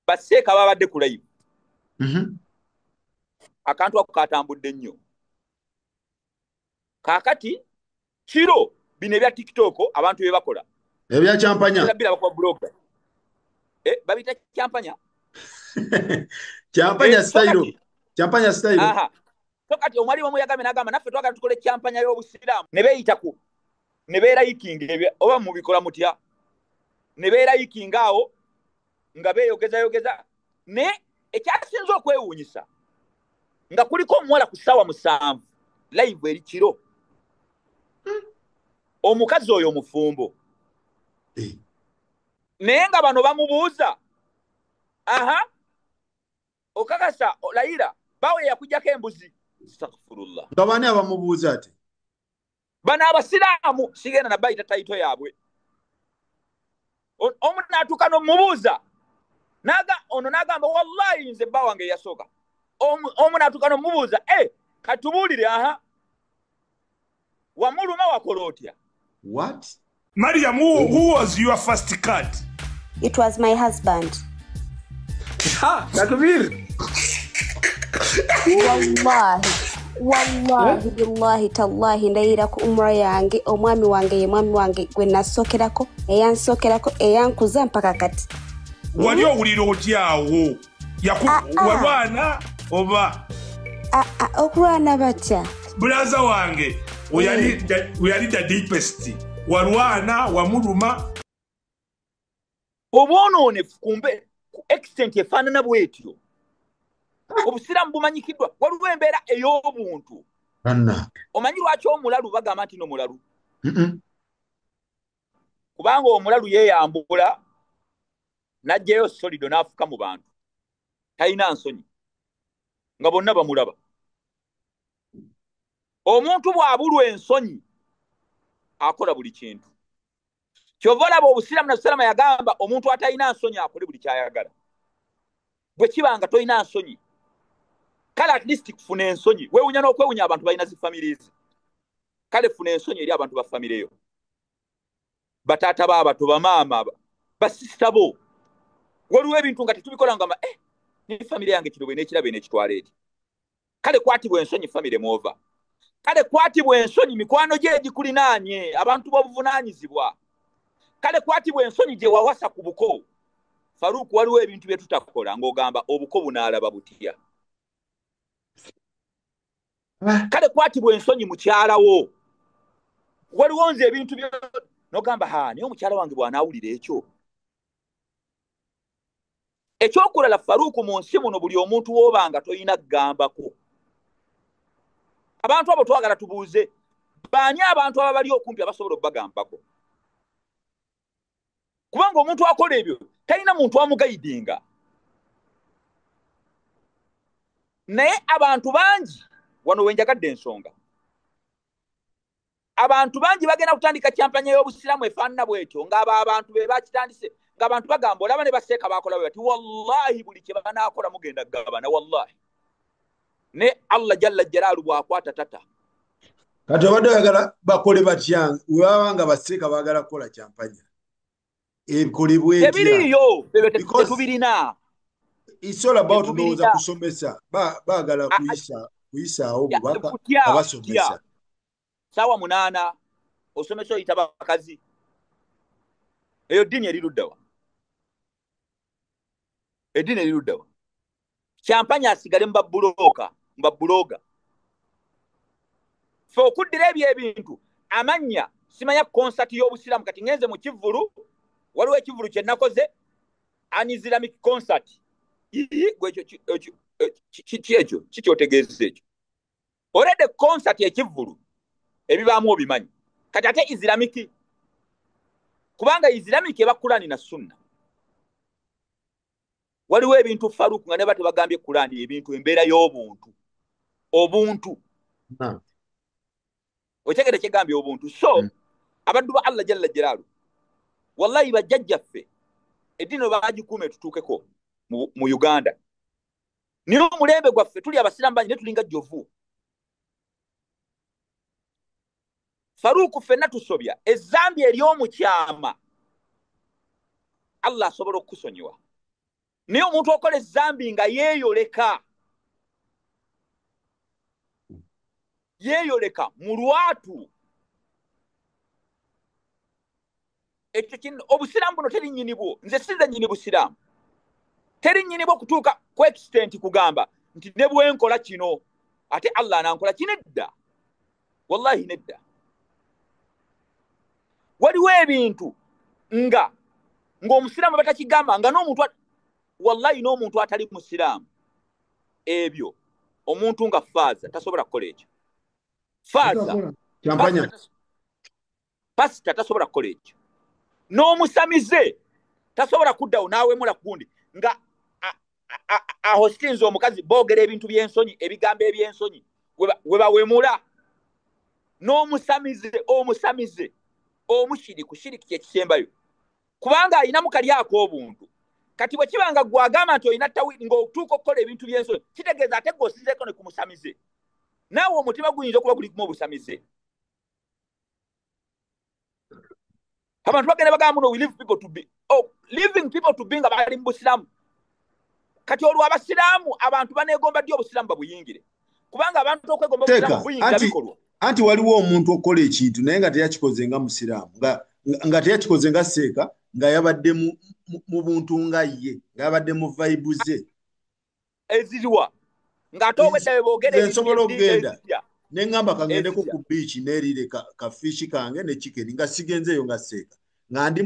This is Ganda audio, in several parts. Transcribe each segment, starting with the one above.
baseeka babadde ku live. Akantu ako katambudde nnyo. Kaakati kiro bino ebya TikTok abantu bye bakola. Ebya champanya. Birabira bakwa blog. Babita champanya. Champanya style. Champanya style. Aha. Tokati omwali wamu yagambe nagamba naffe twagala tukole champanya y'obusiraamu. Ne beeyita ku. Ne beerayikinga ebyo oba mubikola mutya. Ne beerayikinga awo nga beeyogeza. Ne ekyasinze okwewuunyisa nga kuliko omuwala ku ssaawa 7 live eri kiro. Omukazi oyo omufumbo. Naye nga bano bamubuuza. Aha. Okakasa Laira bawe yakujjako embuzi. Astaghfirullah. Ngabani abamubuuza ati? Bana abasiraamu sigenda na bayita taito yaabwe. Omu n'atuuka n'omubuuza. Ono n'agamba wallahi nze bba wange yasooka. Omu n'atuuka n'omubuuza katubuulire aha. Wamuluma wakola otya? What? Mariam, who was your first cut? It was my husband. Takbir. Wallahi billahi tallahi ndayira ku umra yange omwami wange ye mwami wange gwe nasokerako eyankuza mpaka kati. Wali owulira otyawo walwana oba okulwana batya brother wange uyali the deepest walwana wamuluma obwonoonefu kumbe ku extent efaanana bwetyo. Obusiraamu bumanyikiddwa waliwo embeera ey'obuntu. Omanyi lwaki omulalu bagamba nti n'omulalu? Kubanga omulalu yeeyambula n'aggyayo solido n'afuka mu bantu. Talina nsonyi. Nga bonna bamulaba. Omuntu bw'abulwa ensonyi akola buli kintu. Kyova olaba obusiraamu na Salama yagamba omuntu atalina nsonyi akole buli kyayagala. Bwe kibanga tolina nsonyi. Kale at least kufuna ensonyi. Weewunya n'okwewunya abantu balina zi families. Kale funa ensonyi eri abantu ba family yo. Bataata b'abato bamaama basisita bo. Waliwo ebintu nga tetubikola ngamba ne family yange kino bwe n'ekiraba n'ekitwala eri. Kale kwatibwa ensonyi family mwova. Kale kwatibwa ensonyi mikwano gye egikulinaanye abantu b'obuvunaanyizibwa. Kale kwatibwa ensonyi gye wawasa ku buko. Faruku waliwo ebintu bye tutakola ng'ogamba obuko bunaalaba butya. Kale kwatibwa ensonyi mukyalawo. Waliwo nze ebintu bye n'ogamba naye omukyala wange bw'anaawulira ekyo. Ekyokulala Faruku mu nsi muno buli omuntu w'obanga toyina kugambako. Abantu abo twagala tubuuze baani abantu ababali okumpi abasobola okubagambako. Kubanga omuntu akola ebyo talina muntu amugayidinga. Naye abantu bangi wano wenjagadde ensonga. Abantu bangi bagenda kutandika champanya y'obusiraamu efaanana bwetyo ng'abo abantu be bakitandise ng'abantu bagamba olaba ne baseeka bakola bwe bati wallahi buli kye banaakola mugenda kugabana wallahi. Ne Allah jalla jalaalu bw'akwata tata. Kati obadde oyagala bakole batya webaba nga baseeka baagala kukola champanya. Ebikolebwa etya? Ebiriyo tetubirina. It's all about ndowooza kusomesa. Baagala kuyisaawo bubaka abasomesa. Sawa 8 osomesa oyita bakazi. Eyo ddiini eriruddawa. Eddiini eriruddawa. Champanya asigale mbabulooga. Fe okuddira ebyo ebintu amanya simanya concert y'obusiraamu kati ngenze mu Kivvulu waliwo ekivvulu kye nakoze an Islamic concert. Ekyo kikyotegeeza ekyo. Olede concert ekivvulu ebibaamu obimanyi. Kati ate Islamic kubanga Islamic eba Qur'ani na Sunna. Waliwo ebintu Faruku nga ne bate bagambye Qur'ani ebintu embeera y'obuntu. Obuntu. Otegere kigambye obuntu. So abaddu ba Allah jalla jalaalu wallahi bajjajjaffe eddiino baagikuume tutuukeko mu Uganda. Niyo omulembe gwaffe tuli abasiraamu bangi ne tulinga jjovu. Faruku ffenna tusobya ezzambi ery'omukyama Allah asobola okukusonyiwa naye omuntu okola ezambi nga yeeyoleka mu lwatu ekyo obusiraamu buno teri nnyini bwo, nze sinze nnyini busiraamu, teri nnyini bwo kutuuka ku extent kugamba nti ne bwenkola kino ate Allah anankola kino. Edda, wallahi nedda. Waliwo ebintu ng'omusiraamu batakigamba nga n'omuntu wallahi n'omuntu atali musiraamu ebyo omuntu nga faaza tasobola kukola ekyo. Faaza pasita tasobola kukola ekyo. N'omusamize tasobola kuddawo naawemula kugundi nga ahostinze omukazi boogera ebintu by'ensonyi, ebigambo eby'ensonyi we bawemula. N'omusamize omushiriku, shiriki kyekisembayo, kubanga alinamu kali ak'obuntu. Kati bwe kibanga gwagamba nti olina tawiri ng'otuuka okukola ebintu by'ensonyi, kitegeeza ate gw'osinzeko ne ku musamize, naawe omutima guyinza okuba gulimu obusamize. Abantu bagenda bagamba muno we leave people to be, leaving people to be nga bali mu busiraamu. Kati olwo abasiraamu abantu baneegomba ddi obusiraamu babuyingire, kubanga abantu okwegomba obusiraamu buyingira bikolwa. Anti waliwo omuntu okola ekintu naye nga teyakikoze nga musiraamu, nga teyakikoze nga seeka, nga yabadde mu buntu nga ye, nga yabadde mu vibe ze eziriwa, ng'ate obweddawe boogera nsobola okugenda ne ngamba kangendeko ku beach neerire kafishi kange ne chicken nga sigenzeeyo nga seeka, nga ndi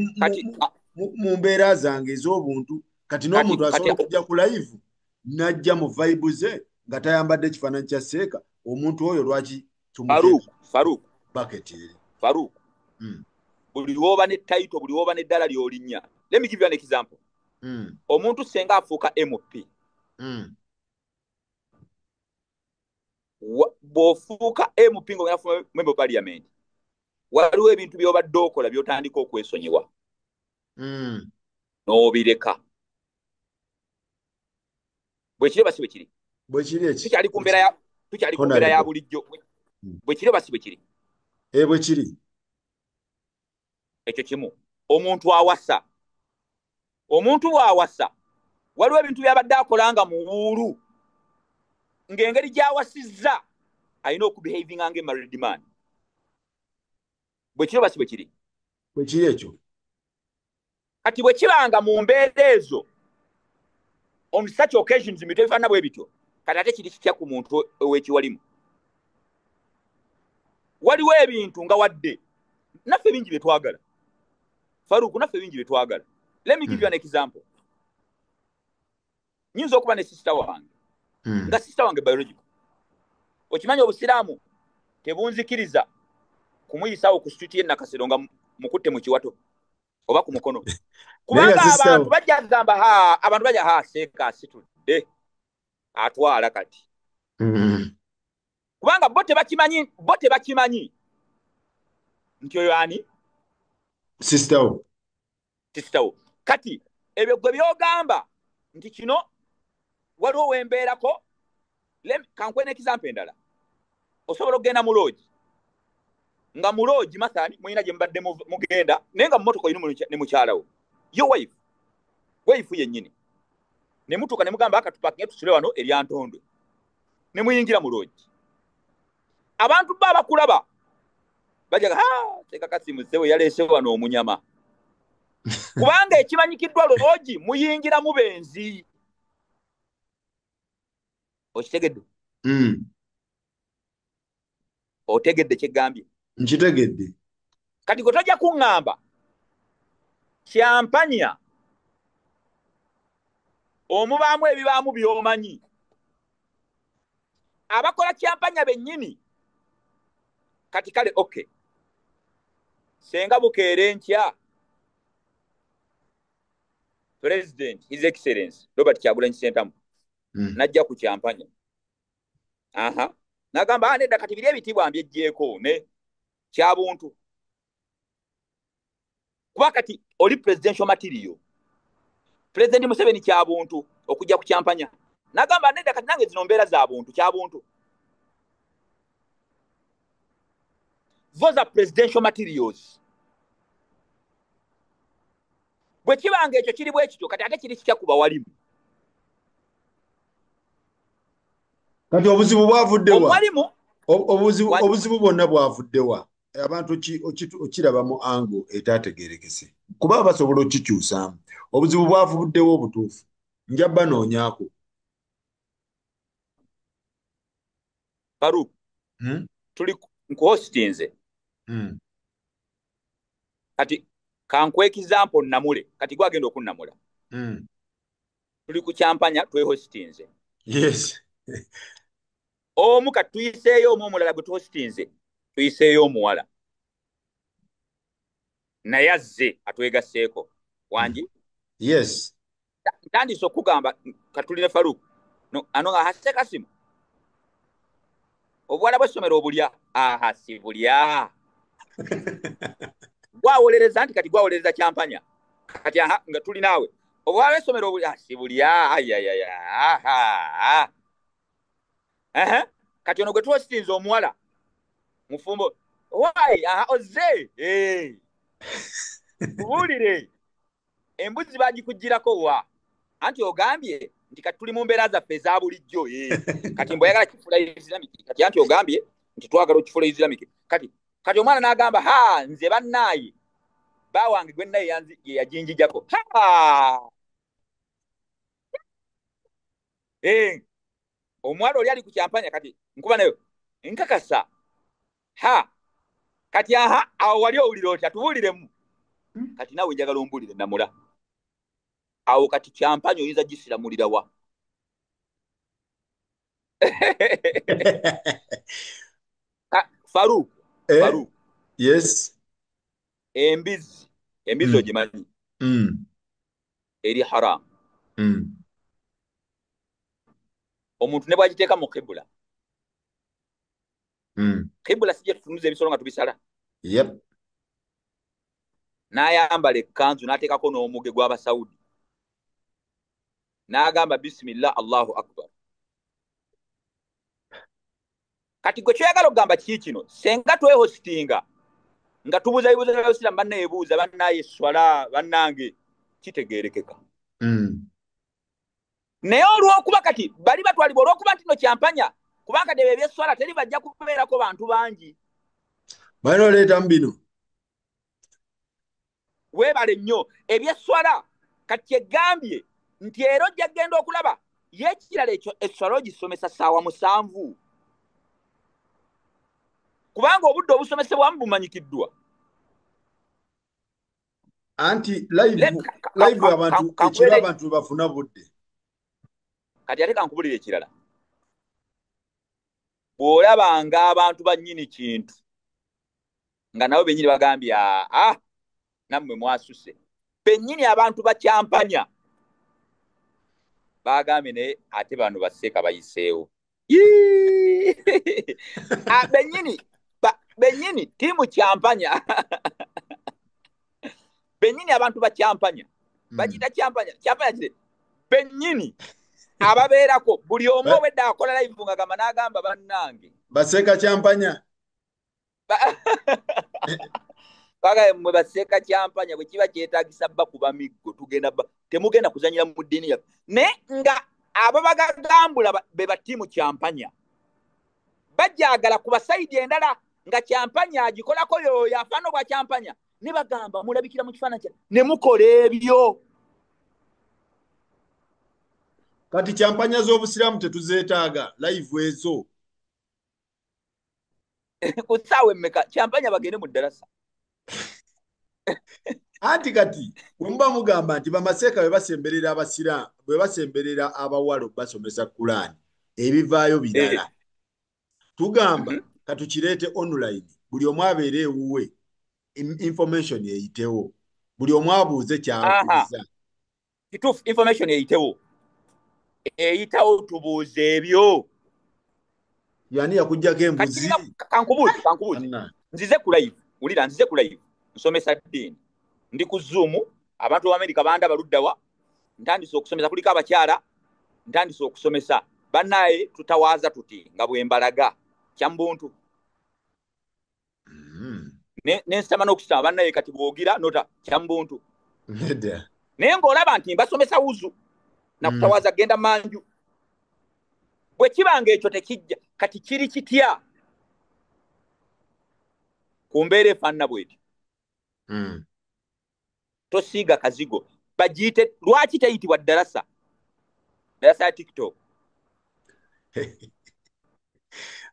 mu mbeera zange ez'obuntu. Kati n'omuntu asobola okujja ku live n'ajja mu vibe ze nga tayambadde kifaananyi kya seeka. Omuntu oyo lwaki Faruku bucket eri Faruku buli lwoba ne title, buli lwoba n'eddala ly'olinnya. Let me give you an example. Omuntu senga afuuka MP, bw'ofuuka MP ng'ogenda kufuna member of parliament, waliwo ebintu by'obadde okola by'otandika okwesonyiwa n'obireka. Bwe kiri basi bwe kiri, tukyali ku mbeera ya bulijjo. Bwe kiri basi bwe kiri, bwe kiri ekyo kimu. Omuntu bw'awasa, waliwo ebintu by'abadde akolanga mu wuulu, ng'engeri gy'awasizza alina okubehavinga ng'emarried man. Bwe kiri basi bwe kiri, bwe kiri ekyo. Kati bwe kibanga mu mbeera ezo, on such occasions ebintu ebifaanana bwe bityo, kati ate kiri kitya ku muntu ow'ekiwalimu. Waliwo ebintu nga wadde naffe bingi bye twagala, Faruku, naffe bingi bye twagala. Let me give you an example. Nyinza okuba ne sister wange nga sister wange biological. Okimanyi obusiraamu tebunzikiriza kumuyisaawo ku street ye Nakasero nga mukutte mu kiwato oba ku mukono, kubanga abantu bajja kugamba abantu bajja seeka asitudde atwala kati. Kubanga bo tebakimanyi nti oyo ani sister wo. Kati ebyo gwe byogamba nti kino waliwo wembeerako. Kankwena example endala. Osobola okugenda mu lodge, nga mu lodge mathani muyina gye mbadde mugenda naye nga mu motoka ino ne mukyalawo, yo wife yennyini, ne mutuuka ne mugamba akatupakinge tusule wano eryantondwe, ne muyingira mu lodge. Abantu baba bakulaba bajaga teka kasimusewe yaleese wano omunyama, kubanga ekimanyikiddwa lodge muyingira mu benzi. Okitegedde? Otegedde kyegambye? Nkitegedde. Kati gwe tojja kuŋŋamba kyampanya omubaamu ebibaamu by'omanyi. Abakola kyampanya bennyini kati kale okay, senga bukeere ntya President His Excellency Robert Kyagulanyi Ssentamu najja ku kyampanya, nagamba nedda kati biri ebitibwa mbyejjeeko ne kyabuntu, kuba kati oli presidential material. President Museveni kyabuntu okujja ku kyampanya, nagamba nedda kati nange zino mbeera za buntu kyabuntu. Those are presidential materials. Bwe kibanga ekyo kiri bwe kityo kati ate kiri kitya kuba walimu. Kati obuzibu bwavuddewa. Omwalimu obuzibu bwonna bwavuddewa. Abantu okiraba mu ango etategerekese. Kuba basobola okikyusaamu. Obuzibu bwavuddewo obutuufu. Njabba noonyaako. Farouk. Tuli nkuhostinze. Kati kankwe example namule. Kati gwagenda okunnamula. Tuli ku Kyampanya twehostinze. Yes. Omu katuyiseeyo omulala gwe tuhostinze. Tuyiseeyo omuwala. Naye azze atwegasseeko. Wangi? Yes. Ntandise okugamba katulire Farouk. No, ano nga hasse Kasimu. Obuwala bw'essomero obulya. Aha, si bulya. Gwawolereza nti kati gwawolereza Kyampanya. Kati aha nga tuli naawe. Obuwala bw'essomero obulya. Si bulya. Ayayaya. Aha. Aha. Kati ono gwe tuhostinze omuwala. Mufumbo. Why? Aha, ozze. Bulire. Embuzi bagikugirako wa. Anti ogambye nti kati tuli mu mbeera zaffe eza bulijjo. Kati mboyagala kifula Islamic. Kati anti ogambye nti twagala okifula Islamic. Kati omwana n'agamba ha nze bannaaye. Bawange gwe naye yanzi ye yajinjijako. Ha. Omwana oli ali ku Kyampanya kati nkuba nayo. Nkakasa. Ha. Kati aha awo wali owulira otya tubuliremu. Kati nawe njagala ombulire namula. Awo kati Kyampanya oyinza gisiramulira wa. Farouk. Farouk. Yes. Embizi ogimanyi. Eri haram. Omuntu ne bwagiteeka mu kibula. Kibula sije tutunuza ebisolo nga tubisala. Yep. N'ayambala ekkanzu n'ateekako n'omuge gw'Abasaudi. N'agamba bismillah Allahu akbar. Kati gwe kyoyagala okugamba kiki kino? Senga twehostinga nga tubuuza ebibuuzo by'Abasiraamu banneebuuza bannaye swala bannange kitegeerekeka. Naye olw'okuba kati bali batwalibwa olw'okuba nti no Kyampanya kubanga debe ebyeswala teri bajja kubeerako bantu bangi. Balina oleeta mu bino. Weebale nnyo ebyeswala kati egambye nti era ojja kgenda okulaba y'ekirala ekyo esswala ogisomesa ssaawa 7. Kubanga obudde obusomesebwamu bumanyikiddwa. Anti live abantu ekiro abantu bafuna budde. Kati ate kankubulira ekirala. Bw'olabanga abantu bannyini kintu nga nabo bennyini bagambye nammwe mwasuse. Bennyini abantu ba Kyampanya bagambye naye ate bano basseeka bayiseewo. Bennyini tiimu Kyampanya. Bennyini abantu ba Kyampanya. Bagita Kyampanya. Kyampanya kire. Bennyini ababeerako buli omu obwedda akola live nga gamba n'agamba bannange. Basseeka Kyampanya. Baga mwe basseeka Kyampanya bwe kiba kyetaagisa bakuba miggo tugenda temugenda kuzanyira mu ddiini yaffe. Ne nga ababagambula be batiimu Kyampanya. Bajjagala ku basayidi endala nga Kyampanya agikolako yoyo afaano bwa Kyampanya. Ne bagamba mulabikira mu kifaananyi ne mukola ebyo. Kati Kyampanya z'Obusiraamu tetuzeetaaga live ezo. Kusaawe mmeka Kyampanya bagende mu ddarasa. Anti kati mba mugamba nti bamaseeka bebasemberera Abasiraamu bebasemberera abawalo basomesa Qur'an ebivaayo birala. Tugamba katukireete online buli omu abeere ewuwe information eyitewo buli omu abuuze kyabuuza. Kituufu information eyitewo. Eyitawo tubuuze ebyo. Yani yakujjako embuzi. Kankubuuzi. Nzize ku live. Ulira nzize ku live. Nsomesa ddiini. Ndi ku Zoom, abantu ba America banda baluddawa. Ntandise okusomesa kuliko abakyala. Ntandise okusomesa. Bannaye tutawaaza tuti nga bwembalaga. Kyambuntu. Nensitama n'okusitama bannaye kati bwogira nota kyambuntu. Naye ng'olaba nti mbasomesa wuzu. Na kutawaza genda manju. bwe kibanga ekyo tekijja kati kiri kitya ku mbeera efaanana bweti tosiiga kazigo bagiyite lwaki teyitibwa darasa ya TikTok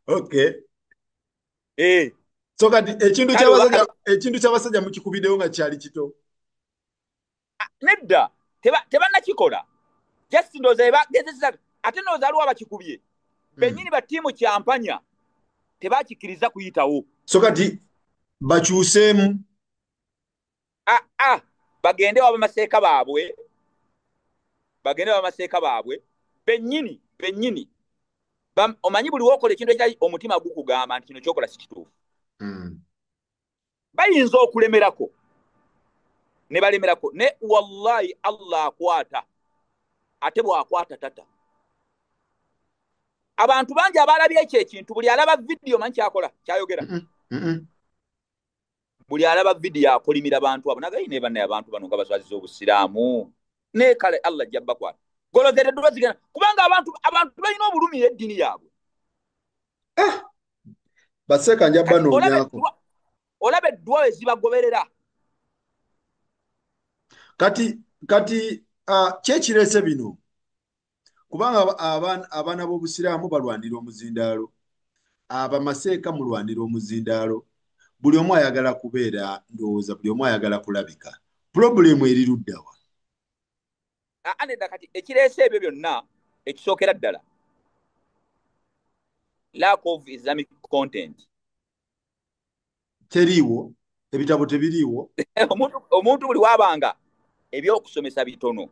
okay so kati ekintu ky'abasajja mukikubidewo nga kyali kito nedda tebannakikola just ndowooza ebagezesa ate ndowooza aliwo abakikubye bennyini ba ttiimu kyampanya tebakikkiriza kuyitawo so kati bakyuseemu bagende wabamaseeka baabwe bennyini omanyi buli wokola ekintu ekitali omutima gukugamba nti kino kyokola si kituufu bayinza okulemerako ne balemerako ne wallahi Allah akwata ate bw'akwata tata abantu bangi abalabye ekyo ekintu buli alaba vidiyo manyi kyakola kyayogera buli alaba vidiyo akolimira abantu abo nagayi ne bannaye abantu bano nga baswaziza obusiraamu ne kale Allah jabba kwata gologere dubazigana kubanga abantu balina obulumi eddiini yaabwe baseka njabba noonyako olaba eddwa ezibagoberera kati kyekirese bino kubanga abaana b'obusiraamu balwanira omuzindaalo abamaseeka mulwanira omuzindaalo buli omu ayagala kubeera ndowooza buli omu ayagala kulabika pulobulemu eri luddawa aneda kati ekireese ebyo byonna ekisookera ddala lack of Islamic content teriiwo ebitabo tebiriiwo omuntu buli wabanga ebyokusomesa bitono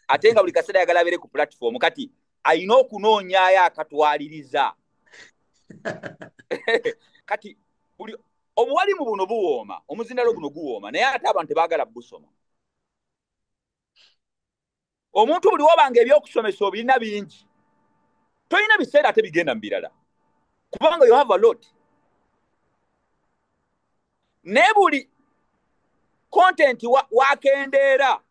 ate nga buli kaseera yagala abeere ku platform kati ayina okunoonyayo akatwaliriza kati buli obuwalimu buno buwooma omuzindaalo guno guwooma naye ate abantu tebaagala busoma omuntu buli wabanga ebyokusomesa obirina bingi tolina biseera ate bigenda mu birala kubanga you have a lot ne buli content wakendeera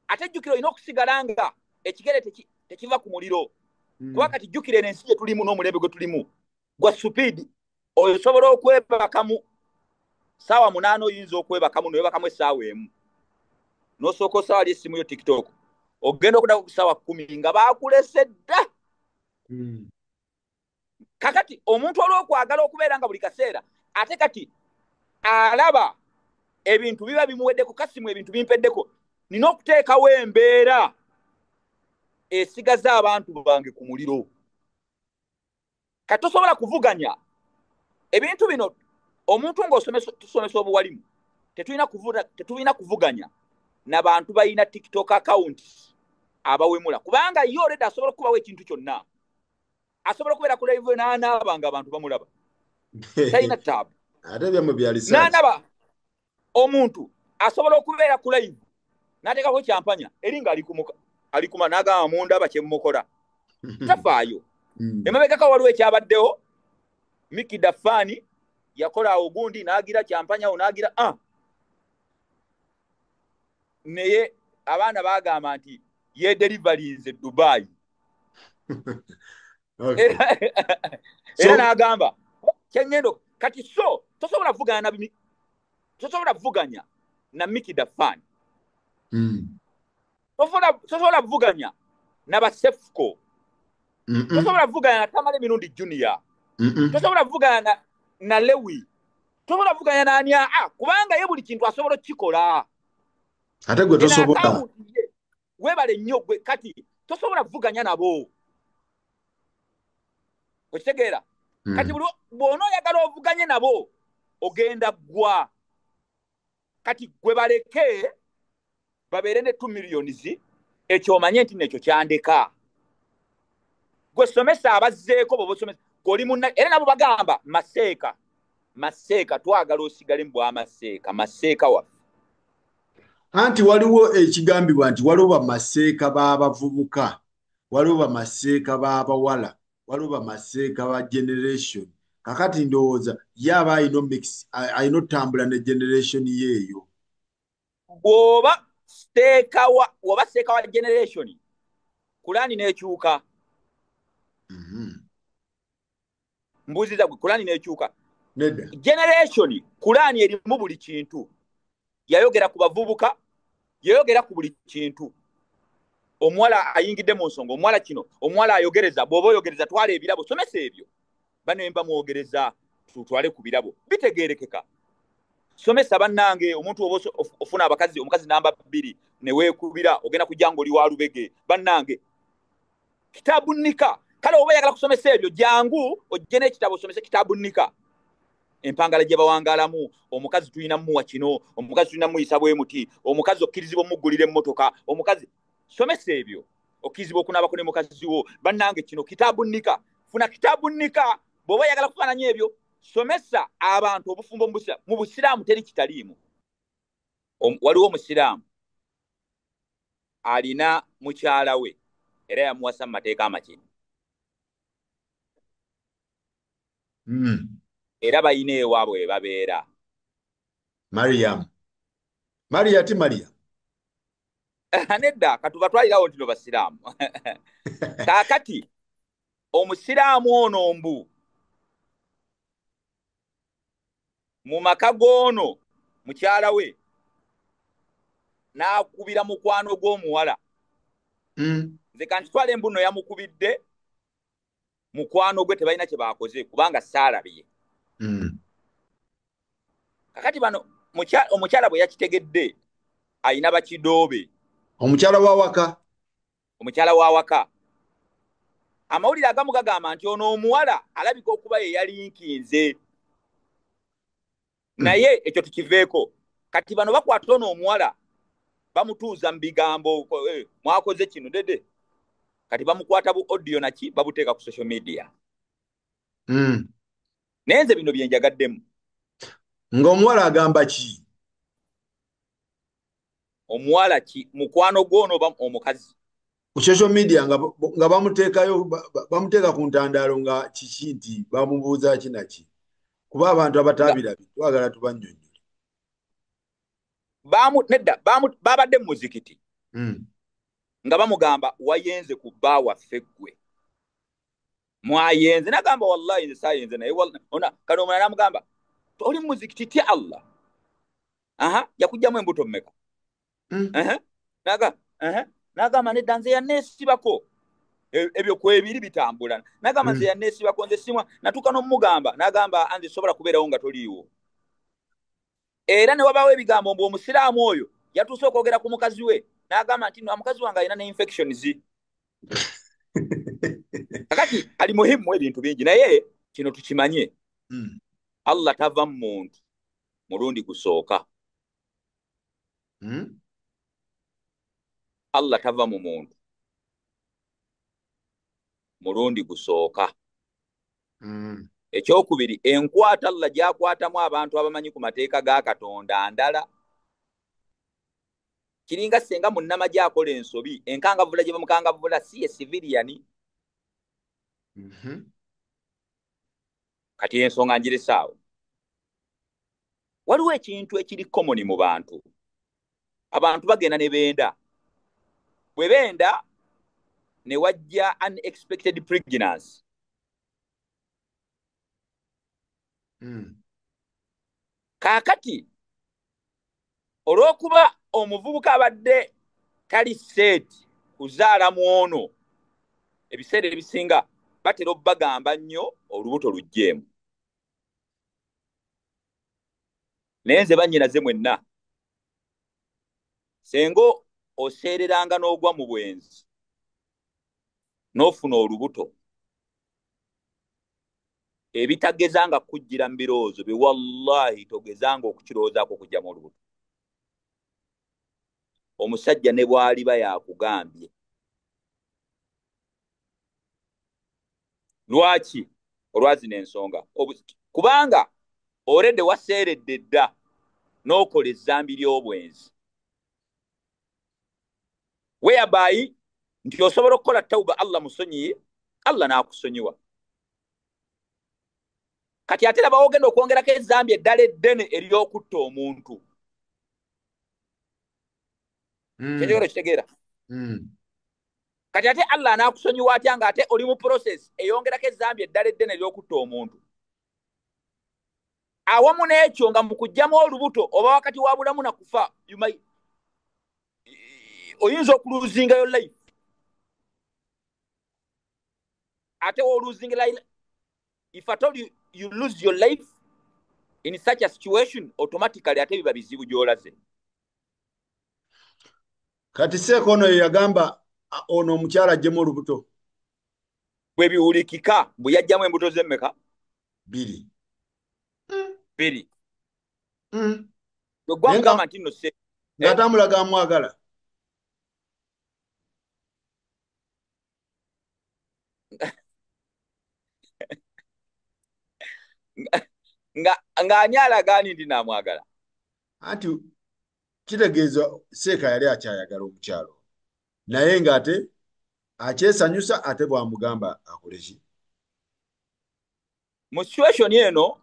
ate jjukira olina okusigala nga ekigere tekiva ku muliro kuba kati jjukira ensi gye tulimu n'omulembe gwe tulimu gwa supiidi osobola okwebakamu saawa 8 oyinza okwebakamu noyebakamu essaawa emu n'osooka osaawa ly'essimu yo TikTok ogenda okudako ku ssaawa 10 nga baakulese dda kakati omuntu olw'okwagala okubeera nga buli kaseera ate kati alaba ebintu biba bimuweddeko kasimu ebintu bimpeddeko nina okuteekawo embeera esigaza abantu bange ku muliro kati tosobola kuvuganya ebintu bino omuntu ng'osomesa obuwalimu tetulina kuvuganya n'abantu balina TikTok account abawemula kubanga ye already asobola okubawo ekintu kyonna asobola okubeera ku live n'anaaba nga abantu bamulaba talina taabu ate byamwe byalisa n'anaba omuntu asobola okubeera ku live n'ateekako kyampanya eri nga alikuma n'agamba mundaba kyemmukola tafaayo emabegako waliwo ekyabaddewo Miki Dafani yakola awo gundi n'agira kyampanyawo n'agira naye abaana bagamba nti yederivalinze Dubai era n'agamba kyeŋŋendo kati so tosobola kuvuganya na Miki Dafani tosobola kuvuganya na Basefco tosobola kuvuganya na Tamale Mirundi Junior tosobola kuvuganya na Lewi tosobola kuvuganya n'ania kubanga ye buli kintu asobola okukikola ate gwe tosobola webale nnyo gwe kati tosobola kuvuganya nabo okitegeera kati bw'ona oyagala ovuganye nabo ogenda ggwa kati gwe baleke babeere ne 2 millions ekyo omanye nti nekyo kyandeka gwe somesa abazzeeko bw'obasomesa goli munna era nabo bagamba maseeka twagala osigale mu bwamaseeka maseeka waffe anti waliwo ekigambibwa nti waliwo bamaseeka b'abavubuka waliwo bamaseeka b'abawala waliwo bamaseeka ba generation kakati ndowooza yaba ayina otambula ne generation yeeyo bw'oba seeka wa generation kulani n'ekyuka Mbuziza gwe Kurani nekyuka. Nedda. Generation Kurani erimu buli kintu. Yayogera ku bavubuka, yayogera ku buli kintu. Omuwala ayingidde mu nsonga, omuwala kino, omuwala ayogereza, bw'oba oyogereza twala ebirabo, somesa ebyo. Banemba mwogereza tutwale ku birabo. Bitegeerekeka. Somesa bannange omuntu oba ofuna abakazi, omukazi namba 2 ne weekubira ogenda kujja ng'oli wa lubege. Bannange kitabu nika. Kale oba yagala kusomesa ebyo jangu ojje n'ekitabo osomese kitabu nika. Empangala gye bawangaalamu, omukazi tulina muwa kino, omukazi tulina muyisa bwe muti, omukazi okkirizibwa omuggulira emmotoka, omukazi somesa ebyo okkirizibwa okunaabako ne mukazi wo. Bannange kino kitabu nika. Funa kitabu nika bw'oba yagala kufaananya ebyo. Somesa abantu obufumbo mu Busiraamu teri kitaliimu. Waliwo omusiraamu alina mukyala we era yamuwasa mu mateeka amakini. Era bayina ewaabwe we babeera. Maria ti Maria. Nedda katuba twalirawo nti no basiraamu. Kaakati omusiraamu ono mbu mu maka goono mukyala we n'akubira mukwano gw'omuwala. Nze kantitwala embuno yamukubidde mukwano gwe tebalina kye baakoze kubanga saalabye. Kakati bano omukyala bwe yakitegedde ayina bakidoobe. Omukyala wa waka. Amawulire agamu gagamba nti ono omuwala alabika okuba ye yalinkinze. Naye ekyo tukiveeko. Kati bano bakwata ono omuwala bamutuuza mu bigambo mwakoze kino dede. Kati bamukwata bu audio naki babuteeka ku social media. Nenze bino byenjagaddemu. Ng'omuwala agamba ki? Omuwala ki mukwano gwono ba omukazi. Ku social media nga bamuteekayo bamuteeka ku ntandaalo nga kiki nti bamubuuza kinaki. Kuba abantu abataabirabye twagala tubannyonnyole. Babadde mu muzikiti. Nga bamugamba wayenze ku bba waffe ggwe. Mwayenze nagamba wallahi nze saayenze naye kano omulala namugamba oli mu muzikiti ti Allah. Yakugjamu embuto mmeka. Nagamba nedda nze yanneesibako ebyo kwebiri bitambula. Nagamba nze yanneesibako nze simwa natuuka n'omugamba nagamba anze sobola kubeerawo nga toliiwo. Era ne wabaawo ebigambo mbu omusiraamu oyo yatuuse okwogera ku mukazi we nagamba nti omukazi wange alina ne infections. Kakati ali muhimu ebintu bingi naye kino tukimanye. Allah tava mu muntu mulundi gusooka. Allah tava mu muntu mulundi gusooka. Ekyokubiri enkwata Allah gyakwatamu abantu abamanyi ku mateeka ga Katonda ndala. Kiringa senga munnama gyakola ensobi enkangavula gye bamukangavula si ye civilian. Kati ensonga ngiresaawo. Waliwo ekintu ekiri common mu bantu. Abantu bagenda ne benda. Bwe benda ne wajja unexpected pregnancy. Kaakati olw'okuba omuvubuka abadde tali seeti kuzaala mwono ebiseera ebisinga batera obbagamba nnyo olubuto lugjeemu. Naye nze bannyinaze mwenna senga oseereranga n'ogwa mu bwenzi n'ofuna olubuto ebitagezanga kujjira mu birowoozo bye wallahi togezanga okukirowoozaako okujjamu olubuto. Omusajja ne bw'aliba yakugambye. Lwaki? Olwazina ensonga. Kubanga olede waseeredde dda n'okola ezzambi ly'obwenzi. Whereby nti osobola okukola tawuba Allah musonyiye, Allah n'akusonyiwa. Kati ate laba ogenda okwongerako ezzambi eddala eddene ery'okutta omuntu. Kyenjogera kitegeera. kati ate Allah anakusonyiwa atya nga ate oli mu process eyongerako ezambi eddala eddene ery'okutta omuntu awamu n'ekyo nga mu kujjamu olubuto oba wakati wa bulamu na kufa oyinza okuluzingayo life ate woluzinga if at all you lose your life in such a situation automatically ate biba bizibu gy'olaze. Kati Seeko ono yagamba ono omukyala ajjemu olubuto bwe biwulikika bwe yajjamu embuto z'emmeka 2 bwe gwamugamba nti nno nga tamulaga amwagala nga ani alagaani ndi naamwagala anti kitegeeza Seeka yali akyayagala omukyalo naye ng'ate akyesanyusa ate bwamugamba akole ki mu situation eno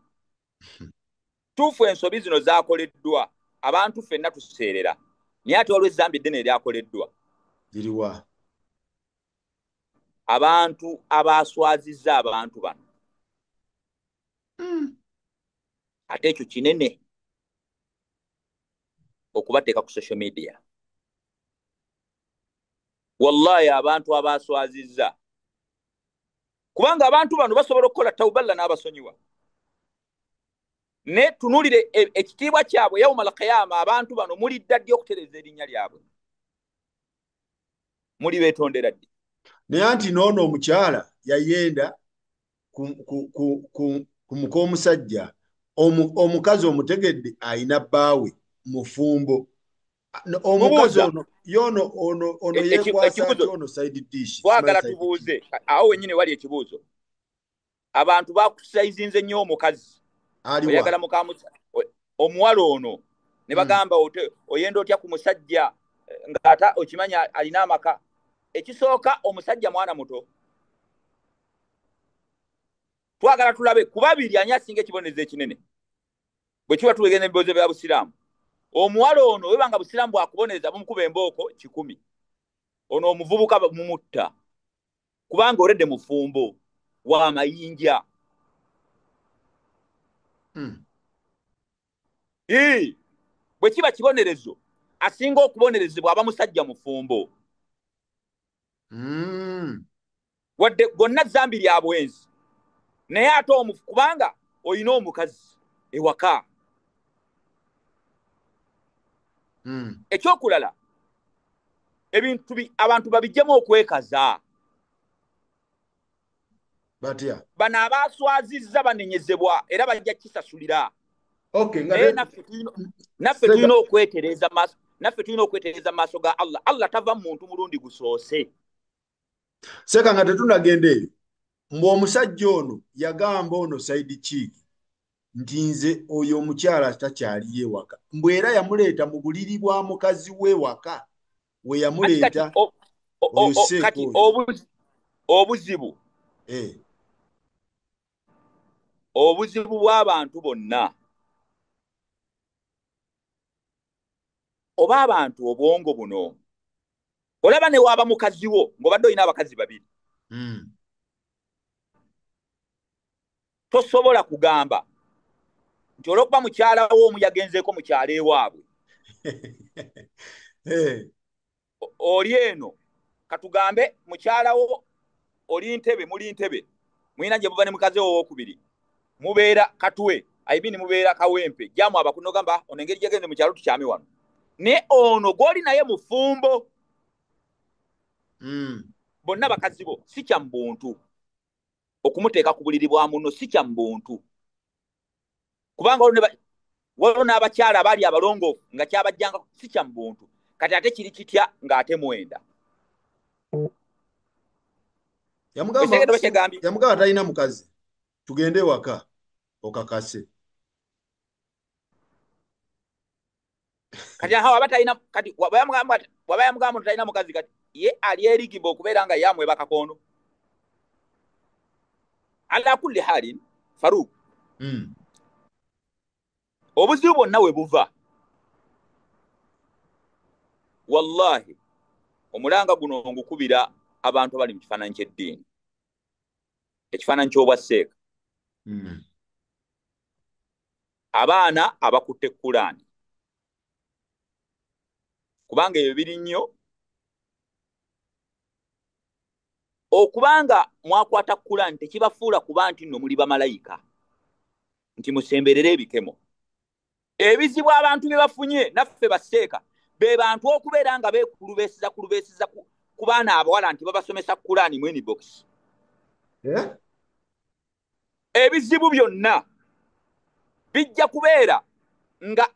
tuufu ensobi zino zaakoleddwa abantu ffenna tuseerera naye ate olw'ezzambi eddene eryakoleddwa liriwa abantu abaaswazizza abantu bano ate ekyo kinene okubateeka ku social media wallahi abantu abaaswazizza kubanga abantu bano basobola okukola tawballa n'abasonyiwa ne tunulire ekitiibwa kyabwe yawma al-qiyama abantu bano mulidda ddi okutereeza erinnya lyabwe muli beetondera ddi naye anti noono omukyala yayenda ku muka omusajja omukazi omutegedde ayina bbaawe mufumbo omukazi ono yono ono yekwasa ono side dish twagala tubuuze awo wennyini wali ekibuuzo abantu bakusaizinze nnyo omukazi oyagala mukamusa omuwala ono ne bagamba oyenda otya ku musajja ng'ata okimanya alina amaka ekisooka omusajja mwana muto twagala tulabe ku babiri ani asinga ekibonerezo ekinene bwe kiba tulegenda ebibozo bya busiraamu omuwala ono webanga busiraamu bwakubonereza bumukuba embooko 100 ono omuvubuka mumutta kubanga oredde mufumbo wa mayinja bwe kiba kibonerezo asinga okubonerezebwa aba musajja mufumbo wadde gonna zambi lya bwenzi naye ate kubanga oyina omukazi ewaka ekyokulala abantu babijjemu okwekaza batya bano abaaswazizza banenyezebwa era bajja kisasulira naffe tulina okwetereza maaso ga Allah tava muntu mulundi gusoose Seeka nga tetunagenda eyo mbu omusajja ono yagamba ono side chick nti nze oyo omukyala takyaliyo ewaka mbw era yamuleeta mu buliri bwa mukazi we waka we yamuleeta kati obuzibu bw'abantu bonna oba abantu obwongo buno olaba ne waaba mukazi wo ng'obadde olina abakazi 2 tosobola kugamba nti olwokuba mukyala wo omu yagenzeeko mukyala ewaabwe oli eno katugambe mukyala wo oli Ntebe muli Ntebe mulina gye muva ne mukazi wo owokubiri mubeera Katwe ayibini mubeera Kawempe jamu abakunogamba ono engeri gyagenze mukyalo tukyame wano ne ono gw'oli naye mufumbo bonna bakazi bo si kya mbuntu okumuteeka ku buliri bwa muno si kya mbuntu kubanga waliwo n'abakyala abaali abalongoofu nga kyabajjanga si kya mbuntu kati ate kiri kitya ng'ate mwenda yamugamba talina mukazi tugende waka okakase kati aho abatalina kati wabayamugamba talina mukazi kati ye ali erigimba okubeera nga yamweba kakondo ala kulli halin Faruk obuzibu bwonna we buva wallahi omulanga guno ngukubira abantu bali mu kifaananyi ky'eddiini, ekifaananyi ky'obwasseeka. Abaana abakutte Kulaani, kubanga ebyo biri nnyo. Okubanga mwakwata Kulaani tekibafuula kuba nti nno muli bamalayika, nti musemberere ebikemo. Ebizibu abantu bye bafunye naffe basseeka be bantu okubeera nga beekulubeesiza ku baana abawala nti babasomesa Kulaani mu inbox. Ebizibu byonna bijja kubeera nga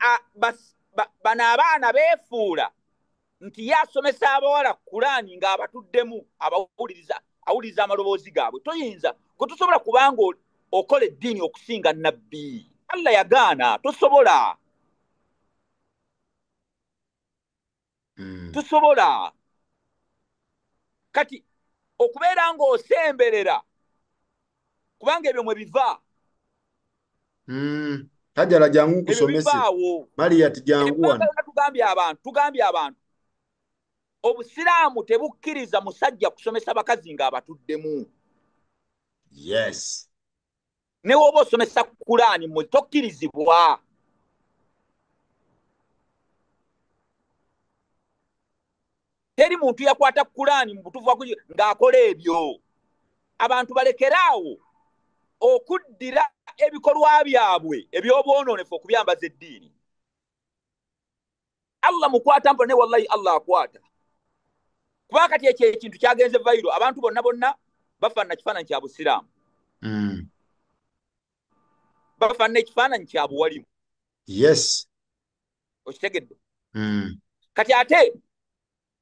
bano abaana beefuula nti yasomesa abawala Kulaani ng'abatuddemu awuliriza amaloboozi gaabwe. Toyinza gwe tosobola kubanga okola eddiini okusinga nnabbi. Allah yagaana, tosobola. Tosobola. Kati okubeera ng'osemberera kubanga ebyo mwe biva. Tajala jangu kusomese. Maria tijangu wano. Tugambye abantu. Obusiraamu tebukkiriza musajja kusomesa bakazi ng'abatuddemu. Yes. Ne woba osomesa Kulaani mu tokkirizibwa. Teri muntu yakwata Kulaani mu butuufu ng'akola ebyo. Abantu balekeraawo okuddira ebikolwa byabwe eby'obwonoonefu okubyambaza eddiini. Allah mukwata mpone, wallahi Allah akwata. Kuba kati ekyo ekintu kyagenze vairo, abantu bonna bafaanana kifaananyi kya busiraamu. Bafaanana ekifaananyi kya buwalimu. Yes. Okitegedde? Kati ate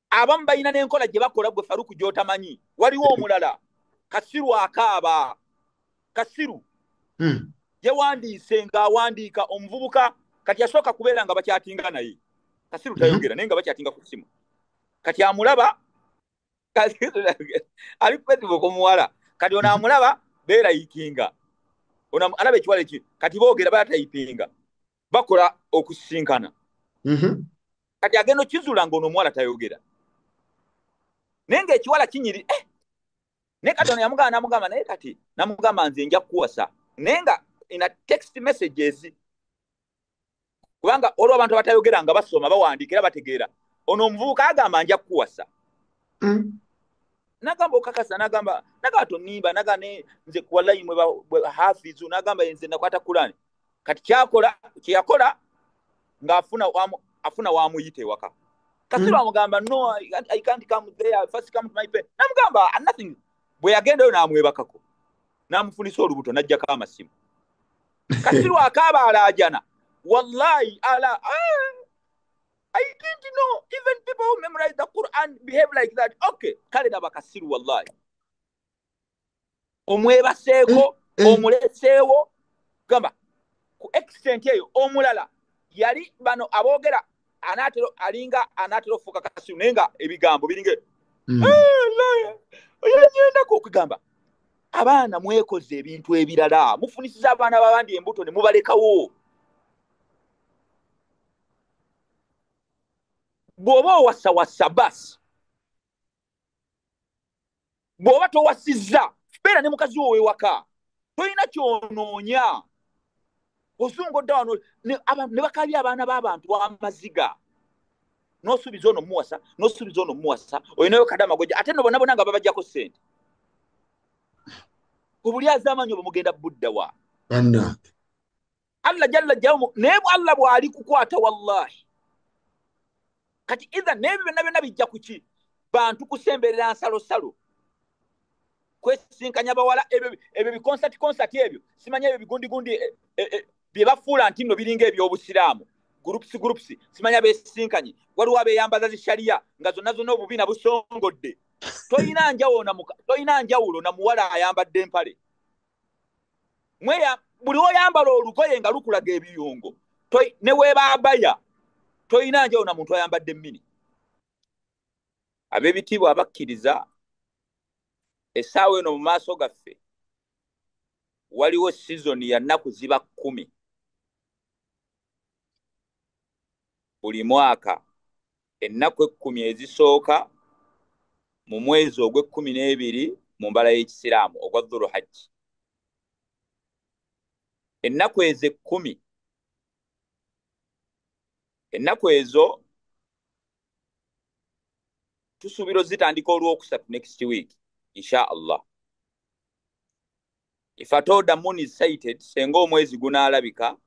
abamu balina n'enkola gye bakola gwe Faruku gy'otamanyi. Waliwo omulala Kasiru akaaba. Kasiru yewandiise ng'awandiika omuvubuka kati yasooka kubeera nga bakyatinga naye. Kasiru tayogera naye nga bakyatinga ku ssimu. Kati amulaba ali ku Facebook omuwala. Kati ono amulaba beerayikinga. Ono alaba ekiwala eki. Kati boogera balatayipinga. Bakola okusisinkana. Kati agenda okizula ng'ono omuwala tayogera. Naye ng'ekiwala kinyiri. Naye kati ono namugamba naye kati namugamba nze nja kuwasa. Naye nga ina text messages. Kubanga olwo abantu abatayogera nga basoma bawandiikira bategeera. Ono omuvubuka agamba nja kuwasa. Nagamba okakasa, nagamba tonimba, nze wallahi mwe hafizu, nagamba nze nakwata Kulaani. Kati kyakola ng'afuna wamuyite waka. Kasiru amugamba no, I can't come there, first come to my pen. Namugamba nothing. Bwe yagenda yo n'amwebakako. N'amufunisa olubuto n'ajjako amasimu. Kasiru akaaba alaajana. Wallahi I didn't know even people who memorize the Quran behave like that. Okay, kale daba Kasiru wallahi. Omwebaseeko, omuleseewo, gamba ku extent eyo omulala yali bano aboogera anaatera ofuuka Kasiru naye nga ebigambo biringe oyanyendako okugamba abaana mwekoze ebintu ebirala, mufunisiza abaana babandi embuto ne mubalekawo. Bw'oba owasawasa basi, bw'oba towasizza beera ne mukazi wo wewaka, tolina kyonoonya. Osungodde wano ne bakabya abaana b'abantu amaziga, n'osuubiza ono muwasa, n'osuubiza ono muwasa, olinayo kadama gojja, ate no bonna nga babajjako ssente. Obuli azaamanyi oba mugenda budda wa Allah jalla jalaluhu, naye Allah bw'ali kukwata wallahi. Kati either n'ebyo byonna bijja ku ki? Bantu kusemberera nsalosalo, kwesinkanya bawala, ebyo bikonsati ebyo simanya ebyo bigundi bye bafuula nti nno biringa eby'obusiraamu groups simanya beesinkanye. Waliwo abeeyambaza zishariya nga zonna obubi na busongodde. Toyina njawulo na muwala ayambadde empale. Buli oyambala olugoye nga lukulaga ebiyungo ne weeba abaya, toyina njawulo na muntu ayambadde mmini. Ab'ebitiibwa abakkiriza essaawa eno mu maaso gaffe waliwo sizoni ya nnaku ziba 10 buli mwaka. Ennaku 10 ezisooka mu mwezi ogw'e12 mu mbala y'Ekisiraamu ogwa Dhulhajji. Ennaku ezo 10, ennaku ezo tusuubira zitandika Olwokusatu next week insha Allah. If at all the moon is sighted, senga omwezi gunaalabika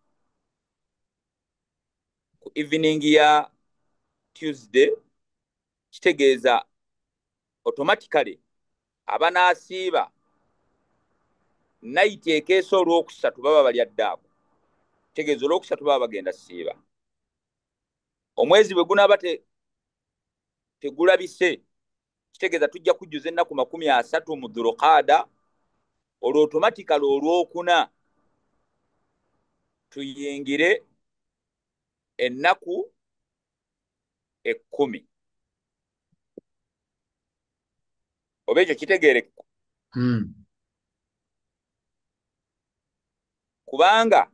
ku evening ya Tuesday, kitegeeza automatically abanaasiiba night ekeesa Olwokusatu baba bali addaako. Kitegeeza Olwokusatu baba bagenda siiba. Omwezi bwe gunaaba tegulabise, kitegeeza tujja kujjuza ennaku 30 mu Dhulqaada. Olwo automatically Olwokuna tuyingire ennaku 10. Oba ekyo kitegeerekeka? Kubanga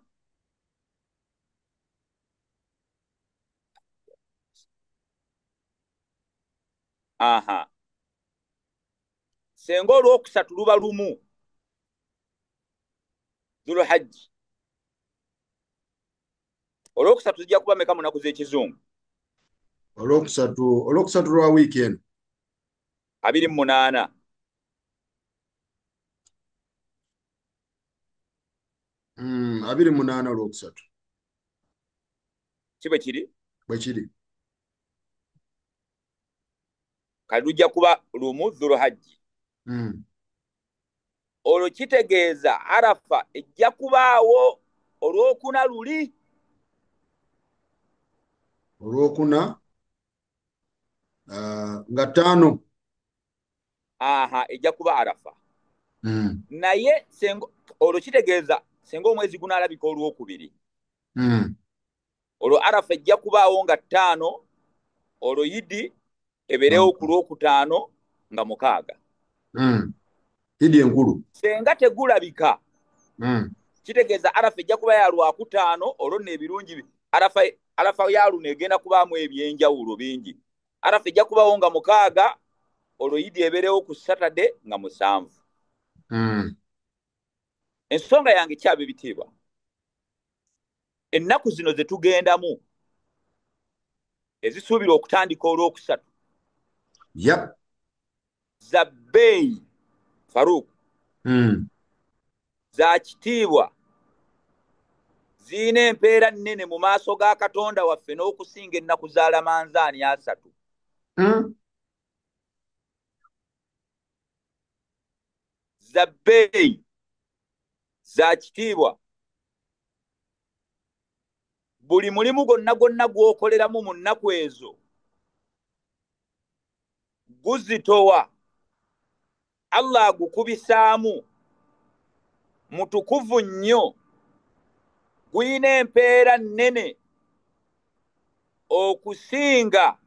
senga Olwokusatu luba lumu Dhulhajji, Olwokusatu zijja kuba meka mu nnaku z'Ekizungu? Olwokusatu lwa weekend 28. 28 Olwokusatu. Kibe kiri? Bwe kiri. Kale lujja kuba lumu Dhulhajji. Olwo kitegeeza Arafa ejja kubaawo Olwokuna luli. Olwokuna nga 5. Ejja kuba Arafa. Naye olwo kitegeeza senga omwezi gunaalabika Olwokubiri. Olwo Arafa ejja kubaawo nga 5, olwo Yidi ebeerewo ku Lwokutaano nga 6. Yidi enkulu. Senga tegulabika, kitegeeza Arafa ejja kuba ya Lwakutaano, olwo n'ebirungi Arafa ya luno egenda kubaamu ebyenjawulo bingi. Arafa ejja kubaawo nga 6, olwo Yidi ebeerewo ku Saturday nga 7. Ensonga yange kyaba ebitiibwa, ennaku zino ze tugendamu ezisuubira okutandika Olwokusatu, za bbeeyi Farouk, za kitiibwa, ziina empeera nnene mu maaso ga Katonda waffe n'okusinga ennaku za Lamanzaani 3. Za bbeeyi, za kitiibwa, buli mulimu gwonna gw'okoleramu mu nnaku ezo guzitowa, Allah agukubisaamu, mutukuvu nnyo, guyina empeera nnene okusinga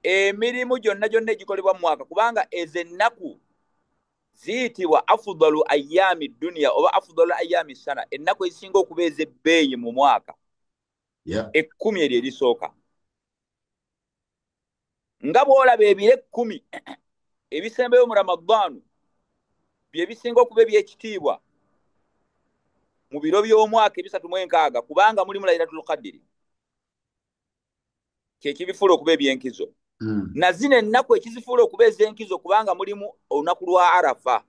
emirimu gyonna egikolebwa mu mwaka, kubanga ezo ennaku ziyitibwa afdalu ayyaami dunya oba afdalu ayyaami sana, ennaku ezisinga okuba ez'ebbeeyi mu mwaka. 10 eryo erisooka. Nga bw'olaba ebiro 10 ebisembeyo mu Ramadaanu bye bisinga okuba eby'ekitiibwa mu biro by'omwaka 360, kubanga mulimu Laylatul Qadri, kyekibifuula okuba eby'enkizo. Na zino ennaku ekizifuula okuba ez'enkizo kubanga mulimu olunaku lwa Arafa.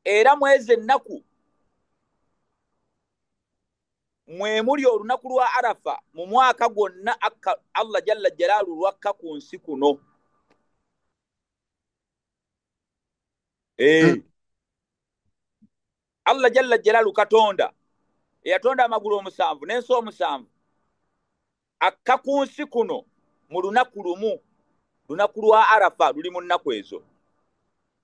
Era mu ezo ennaku mwe muli olunaku lwa Arafa mu mwaka gwonna Allah Jalla Jalaalu lwakka ku nsi kuno. Allah Jalla Jalaalu Katonda eyatonda amagulu 7 n'ensi 7 akka ku nsi kuno mu lunaku lumu, lunaku lwa Arafa luli mu nnaku ezo.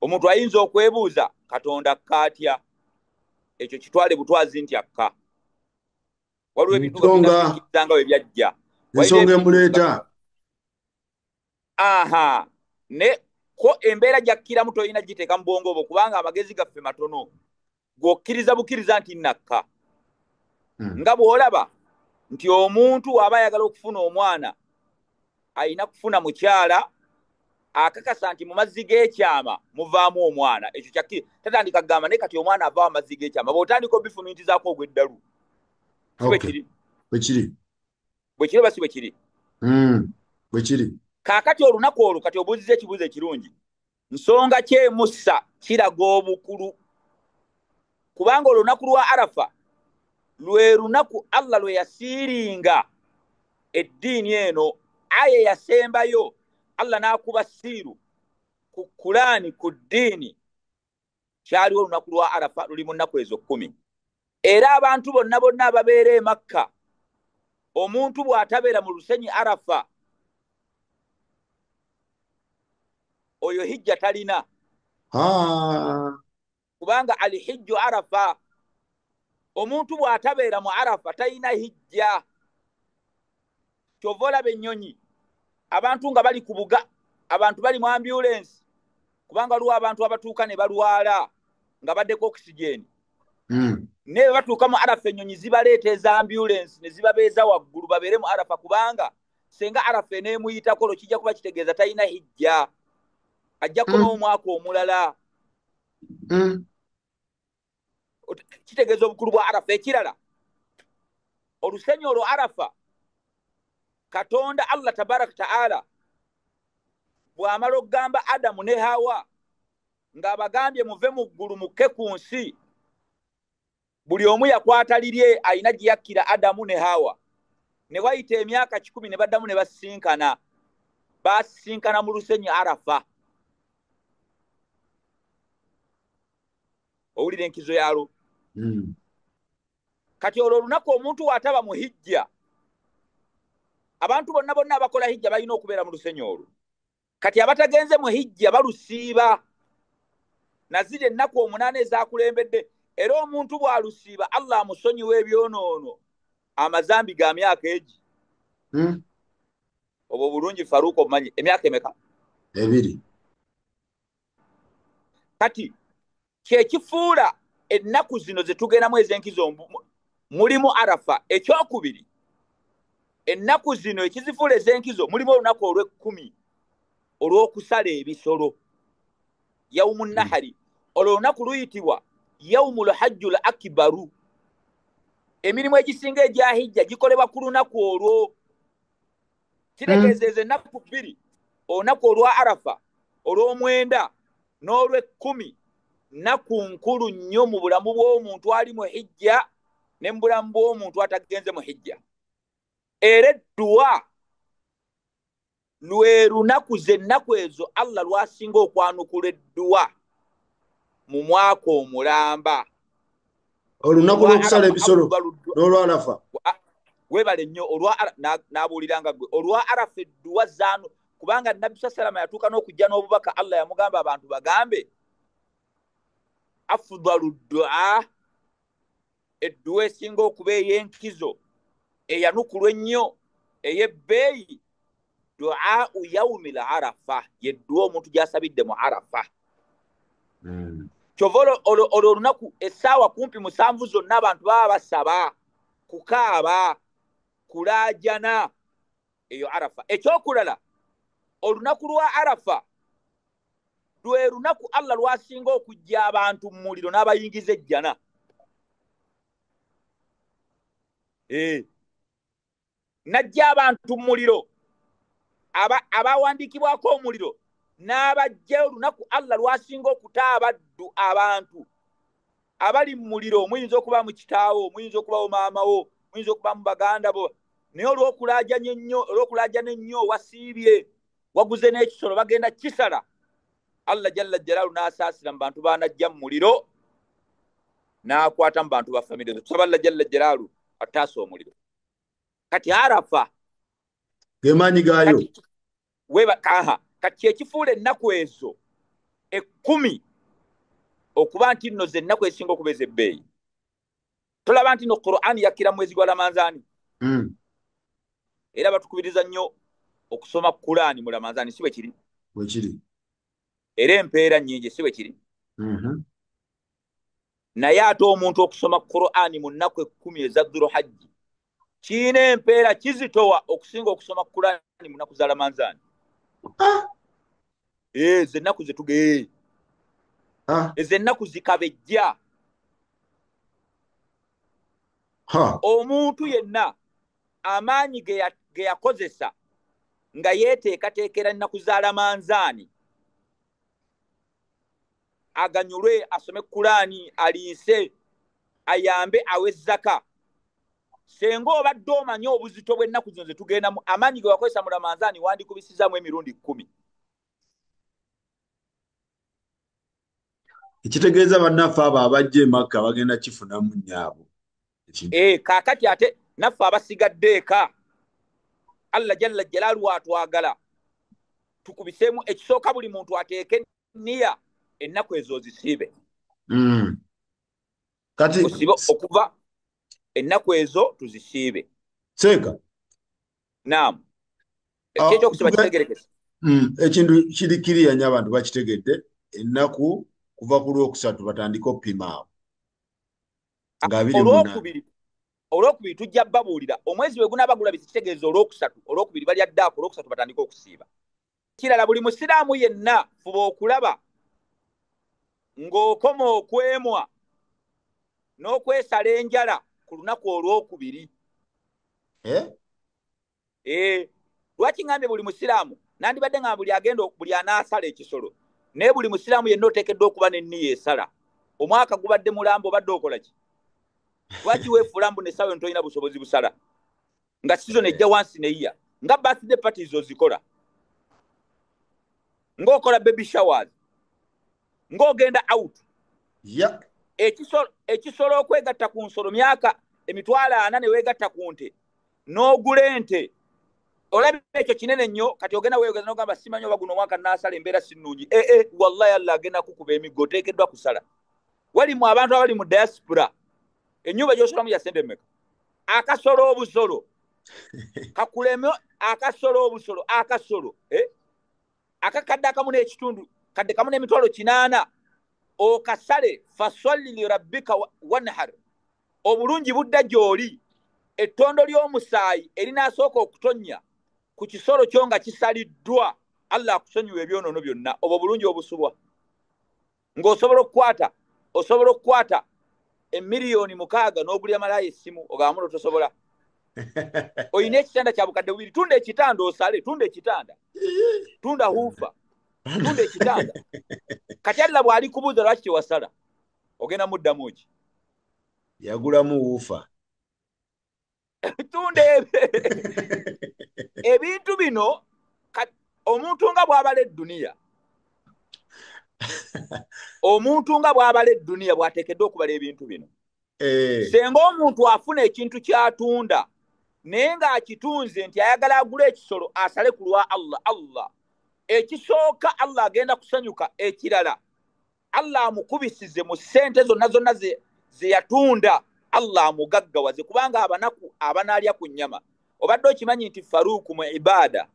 Omuntu ayinza okwebuuza, Katonda akka atya? Ekyo kitwale butwazi nti akka. Waliwo ebintu nga we byajja. Ensonga emuleeta. Ne ko embeera gy'akkiramu toyina giteeka mu bwongo bwo, kubanga amagezi gaffe matono. Gwokkiriza bukkiriza nti nakka. Nga bw'olaba nti omuntu aba ayagala okufuna omwana ayina kufuna mukyala akakasa nti mu mazzi g'ekyama muvaamu omwana. Ekyo kyakki tatandika kugamba naye kati omwana avaamu amazzi g'ekyama bw'otandika obifumiitizaako ogw'eddalu. Si bwe kiri? Bwe kiri. Bwe kiri oba si bwe kiri? Bwe kiri. Kaakati olunaku olwo kati obuuziza ekibuuzo ekirungi. Nsonga ki emussa kiraga obukulu? Kubanga olunaku lwa Arafa lwe lunaku Allah lwe yasiiringa eddiini eno. Aya yasembayo Allah n'akuba siiru ku Kulaani ku ddiini kyaliwo olunaku lwa Arafa luli mu nnaku ezo 10. Era abantu bonna ababeera e Makka, omuntu bw'atabeera mu lusenyi Arafa oyo hijja talina. Kubanga alihijju Arafa. Omuntu bw'atabeera mu Arafa talina hijja. Kyova olaba ennyonyi abantu nga bali ku buga, abantu bali mu ambulance, kubanga waliwo abantu abatuuka ne balwala nga baddeko oxygen. Naye batuuka mu Arafa ennyonyi zibaleeta eza ambulance ne zibabeeza waggulu babeere mu Arafa, kubanga senga Arafa eneemuyitako lo kijja kuba kitegeeza talina hijja, ajjako n'omwaka omulala. Kitegeeza obukulu bwa Arafa. Ekirala, olusenyi olwo Arafa Katonda Allah tabaraka ta'ala bw'amala okugamba Adamu ne Hawa ng'abagambye muve mu ggulu mukke ku nsi, buli omu yakwata lirye ayina gye yakkira Adamu ne Hawa. Ne wayita emyaka 10 ne baddamu ne basisinkana. Basisinkana mu lusenyi Arafa. Owulira enkizo yalo? Kati olwo olunaku omuntu wataba mu hijja, abantu bonna abakola hijja balina okubeera mu lusenyi olwo. Kati abatagenze mu hijja balusiiba na ziri ennaku 8 ezaakulembedde. Era omuntu bw'alusiiba Allah amusonyiwa ebyonoono amazambi ga myaka egi. Obwo bulungi Faruko omanyi emyaka emeka? 2. Kati kyekifuula ennaku zino ze tugendamu ez'enkizo mulimu Arafa. Ekyokubiri, ennaku zino ekizifuula ez'enkizo mulimu olunaku olw'10 olw'okusala ebisolo, yawumun nahari. Olwo olunaku luyitibwa yawmul hajjul akbaru. Emirimu egisinga egya hijja gikolebwa ku lunaku olwo. Kitegeeza ennaku 2, olunaku olwa Arafa, olw'omwenda n'olw'10, nnaku nkulu nnyo mu bulamu bw'omuntu ali mu hijja ne mu bulamu bw'omuntu atagenze mu hijja. Era edduwa lwe lunaku z'ennaku ezo Allah lwasinga okwanukula edduwa mu mwaka omulamba. Olunaku lw'okusala ebisolo n'olwa Arafa. Webale nnyo n'abuuliranga gwe olwa Arafa edduwa zaanu, kubanga Nabbi sallallahu yatuuka n'okujja n'obubaka Allah yamugamba abantu bagambe afdalu du'a, edduwa esinga okuba ey'enkizo eyanukulwa ennyo ey'ebbeeyi, du'a yawmil Arafa, yedduwa omuntu gy'asabidde mu Arafa. Kyova olwo olunaku essaawa kumpi 7 zonna abantu baba basaba, kukaaba, kulaajana, eyo Arafa. Ekyokulala, olunaku lwa Arafa lwe lunaku Allah lwasinga okujja abantu mu muliro n'abayingiza ejjana. Najja abantu mu muliro, abawandiikibwako omuliro n'abajja olunaku Allah lwasinga okuta abantu abali mu muliro. Muyinza okuba mu kitaawo, muyinza okuba mu maamawo, muyinza okuba mu baganda bo, naye olw'okulaajana ennyo wasiibye, waguze n'ekisolo bagenda kisala, Allah jalla jalaalu n'asaasira mu bantu banajja mu muliro n'akwata mu bantu ba famire zo. Tusaba Allah jalla jalaalu ataasa omuliro. Kati Arafa gemaanyi gaayo kati kyekifuula ennaku ezo 10 okuba nti nno ze ennaku esinga okuba ez'ebbeeyi. Tolaba nti no Qur'an yakkira mwezi gwa Ramadhaani. Era batukubiriza nnyo okusoma Qur'an mu Ramadhaani, si bwe kiri? Bwe kiri. Era empeera nnyingi, si bwe kiri? Naye ate omuntu okusoma Qur'an mu nnaku 10 eza Dhul Hajji kiina empeera kizitowa okusinga okusoma Kurani munaku za Ramadhan. Zennaku zetugee ezennaku zikabejja. Omuntu yenna amaanyi ge yakozesa nga yeteekateekera ennaku za Ramadhan aganyulwe, asome Kurani, aliise, ayambe, awe zaka. Senga obadde omanyi obuzito bw'ennaku zino zetugendamu, amaanyi ge wakozesa mu Ramadhan wandikubisizaamu emirundi 10. Ekitegeeza bannaffe abo abajja e Makka bagenda kifunamu nnyabo. Kaakati ate naffe abasigadde eka, Allah jalla jalaaluhu atwagala tukubiseemu ekisooka buli muntu ateeke nniya ennaku ezo zisiibe. Kati okuva ennaku ezo tuzisiibe. Seeka. Naam. Ekyokusiba kitegerekese. Ekintu kiri kiriya nnyo abantu bakitegedde, ennaku kuva ku Lwokusatu batandika okupima awo. Olwokubiri tujja babuulira omwezi bwe gunaaba gulabise kitegeeza Olwokusatu, Olwokubiri balya ddaako, Olwokusatu batandika okusiiba. Kirala buli musiraamu yenna fuba okulaba ng'okoma okwemwa n'okwesala enjala ku lunaku Olwokubiri. Lwaki ngambye buli musiraamu? Nandibadde nga buli anaasala ekisolo, naye buli musiraamu yenna oteekeddwa okuba n'enniya esala. Omwaka gubadde mulambo obadde okola ki? Lwaki weefuula mbu n'essaawa eno tolina busobozi busala? Nga season ejja wansi neyiya, nga birthday parties ozikola, ng'okola baby showers, ng'ogenda out. Ekisolo okwegatta ku nsolo myaka emitwalo 4 ne weegatta ku nte n'ogula ente, olaba ekyo kinene nnyo. Kati ogenda weeyogeza n'ogamba simanyi oba guno omwaka naasala embeera si nnungi. Wallahi Allah agenda kukuba emiggo, oteekeddwa kusala. Walimu abantu abali mu diaspora, ennyumba gy'osolamu ya sente mmeka? Akasolo obusolo kakuleme, akasolo obusolo, akakadde akamu n'ekitundu, kadde kamu n'emitwalo 8, okasale fasalli li rabbika wanhar. Obulungi budda gy'oli, ettondo ly'omusaayi erinasooka okutonnya ku kisolo kyo nga kisaliddwa, Allah akusonyiwa ebyonoono byonna. Obwo bulungi obusubwa, ng'osobola okukwata emiliyoni 6 n'ogulya malaya essimu ogamba muno tosobola. Oyina ekitanda kya bukadde 2, tunda ekitanda osale, tunda ekitanda, tunda huufa, tunda ekitanda. Kati Allah bw'ali kubuuza lwaki tewasala, ogenda muddamu ki? Yagulamu huufa. Tunda ebintu bino omuntu nga bw'abala edduniya, omuntu nga bw'abala edduniya bw'ateekeddwa okubala ebintu bino. Senga omuntu afuna ekintu ky'atunda naye ng'akitunze nti ayagala agula ekisolo asale ku lwa Allah, ekisooka Allah agenda kusanyuka. Ekirala Allah amukubisize mu ssente zonna ze yatunda, Allah amugaggawaze, kubanga abanaku abanaalya ku nnyama. Obadde okimanyi nti Faruku mu ibaada,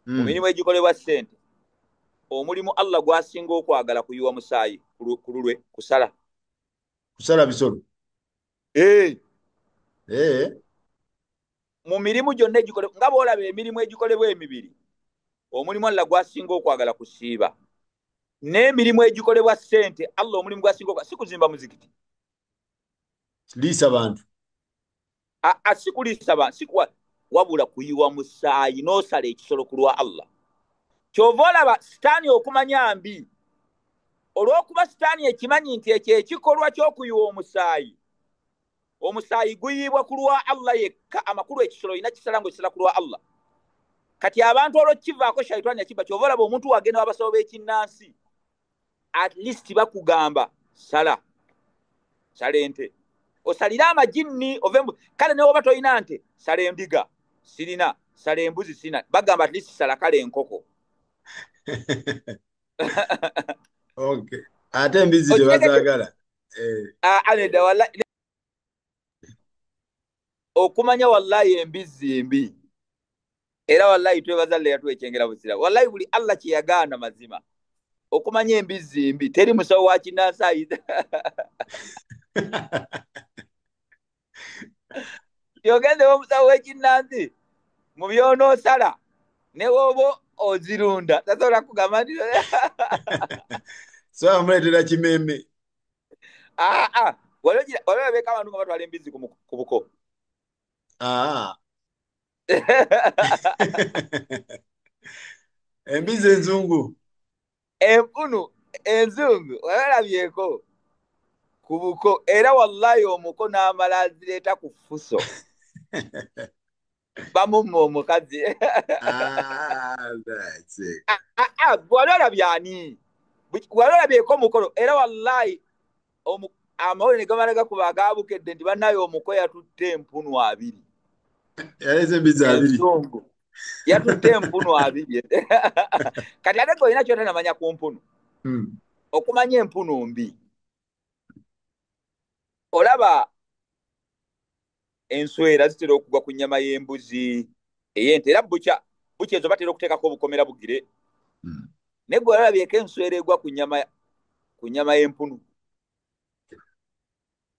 mu mirimu egikolebwa ssente, omulimu Allah gwasinga okwagala kuyiwa musaayi ku lulwe, kusala bisolo. Mu mirimu gyonna egikolebwa, nga bw'olaba emirimu egikolebwa emibiri, omulimu Allah gwasinga okwagala kusiiba. N'emirimu egikolebwa ssente, Allah omulimu gwasinga okwagala si kuzimba muzikiti, liisa bantu, si kuliisa bantu, wabula kuyiwa musaayi n'osala ekisolo ku lwa Allah. Kyova olaba sitaani okumanya mbi, olw'okuba sitaani ekimanyi nti ekyo ekikolwa ky'okuyiwa omusaayi guyiibwa ku lwa Allah yekka. Amakulu ekisolo olina kisala ng'okisala ku lwa Allah. Kati abantu olw'okivaako shayitaani yakiba, kyova olaba omuntu wagenda w'abasawo b'ekinnansi, at least bakugamba sala ente, osalire amajinni ovembu. Kale ne woba toyina nte, sala endiga sirina, sala embuzi sirina, bagamba at least sala kale enkoko. Ate embizi tebazaagala. Aneda wallahi okumanya wallahi embizi embi, era wallahi twebaza Allah yatwekyengera busira. Wallahi buli Allah kye yagaana mazima, okumanya embizi embi teri musawo wa kinnansi ayiza. yogende omusawo w'ekinnansi mu byonoosala ne wobo ozirunda tasobola kugamba nti so amuleetera kimeme. walabeeko abantu nga batwala embizi ku buko. Embizi enzungu, empunu enzungu walalabyeko ku buko, era wallahi omuko n'amala azireeta ku ffuso bamumma omukazi. Walalabyani walalabyeko omukolo, era wallahi amawulire ne gamala gakuba agabukedde nti bannayo omuko yatutte empunu 2. yaleze embizi 2. Yatutte empunu 2. Kati ate golina kyota namanya ku mpunu. Okumanya empunu mbi. Olaba enswera zitera okugwa ku nnyama y'embuzi ey'ente, era bukya ezo batera okuteekako obukomera bugire. Ne gwe olabyeko enswera egwa ku nnyama y'empunu.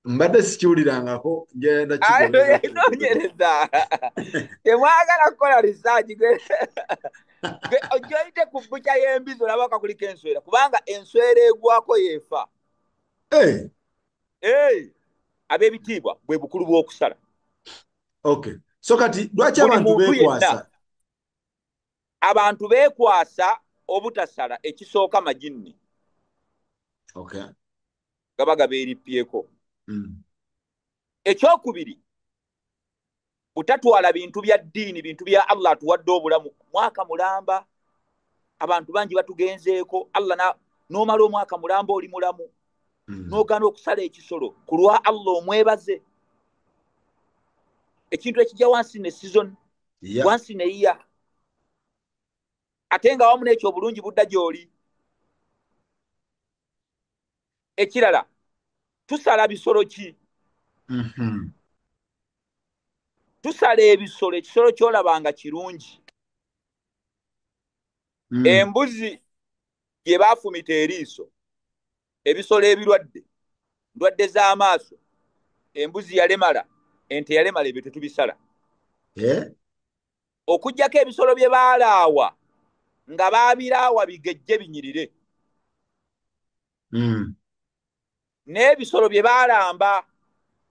Mbadde sikiwulirangako ngenda noonyereza. Temwagala kukola research ojoyite ku bukya y'embizi olaba akakuliko enswera, kubanga enswera egwako yeefa. Ab'ebitiibwa bwe bukulu bw'okusala. Okay. So kati lwaki abantu beekwasa? Abantu beekwasa obutasala ekisooka majinni. Okay. Gaba gabeerippyeko. Ekyokubiri, butatwala bintu bya ddiini, bintu bya Allah atuwadde obulamu. Mwaka mulamba abantu bangi batugenzeeko, Allah n'omala omwaka mulamba oli mulamu. N'ogaana okusala ekisolo ku lwa Allah omwebaze. Ekintu ekijja wansi ne season, wansi ne year. Ate nga wamu n'ekyo obulungi budda gy'oli. Ekirala, tusala bisolo ki? Tusala ebisolo, ekisolo kyolabanga kirungi. Embuzi gye baafumita eriiso, ebisolo ebirwadde, ndwadde z'amaaso, embuzi yalemala, ente yalemala, ebyo tetubisala. Okuggyako ebisolo bye baalaawa nga baabiraawa bigejje binyirire. N'ebisolo bye baalamba,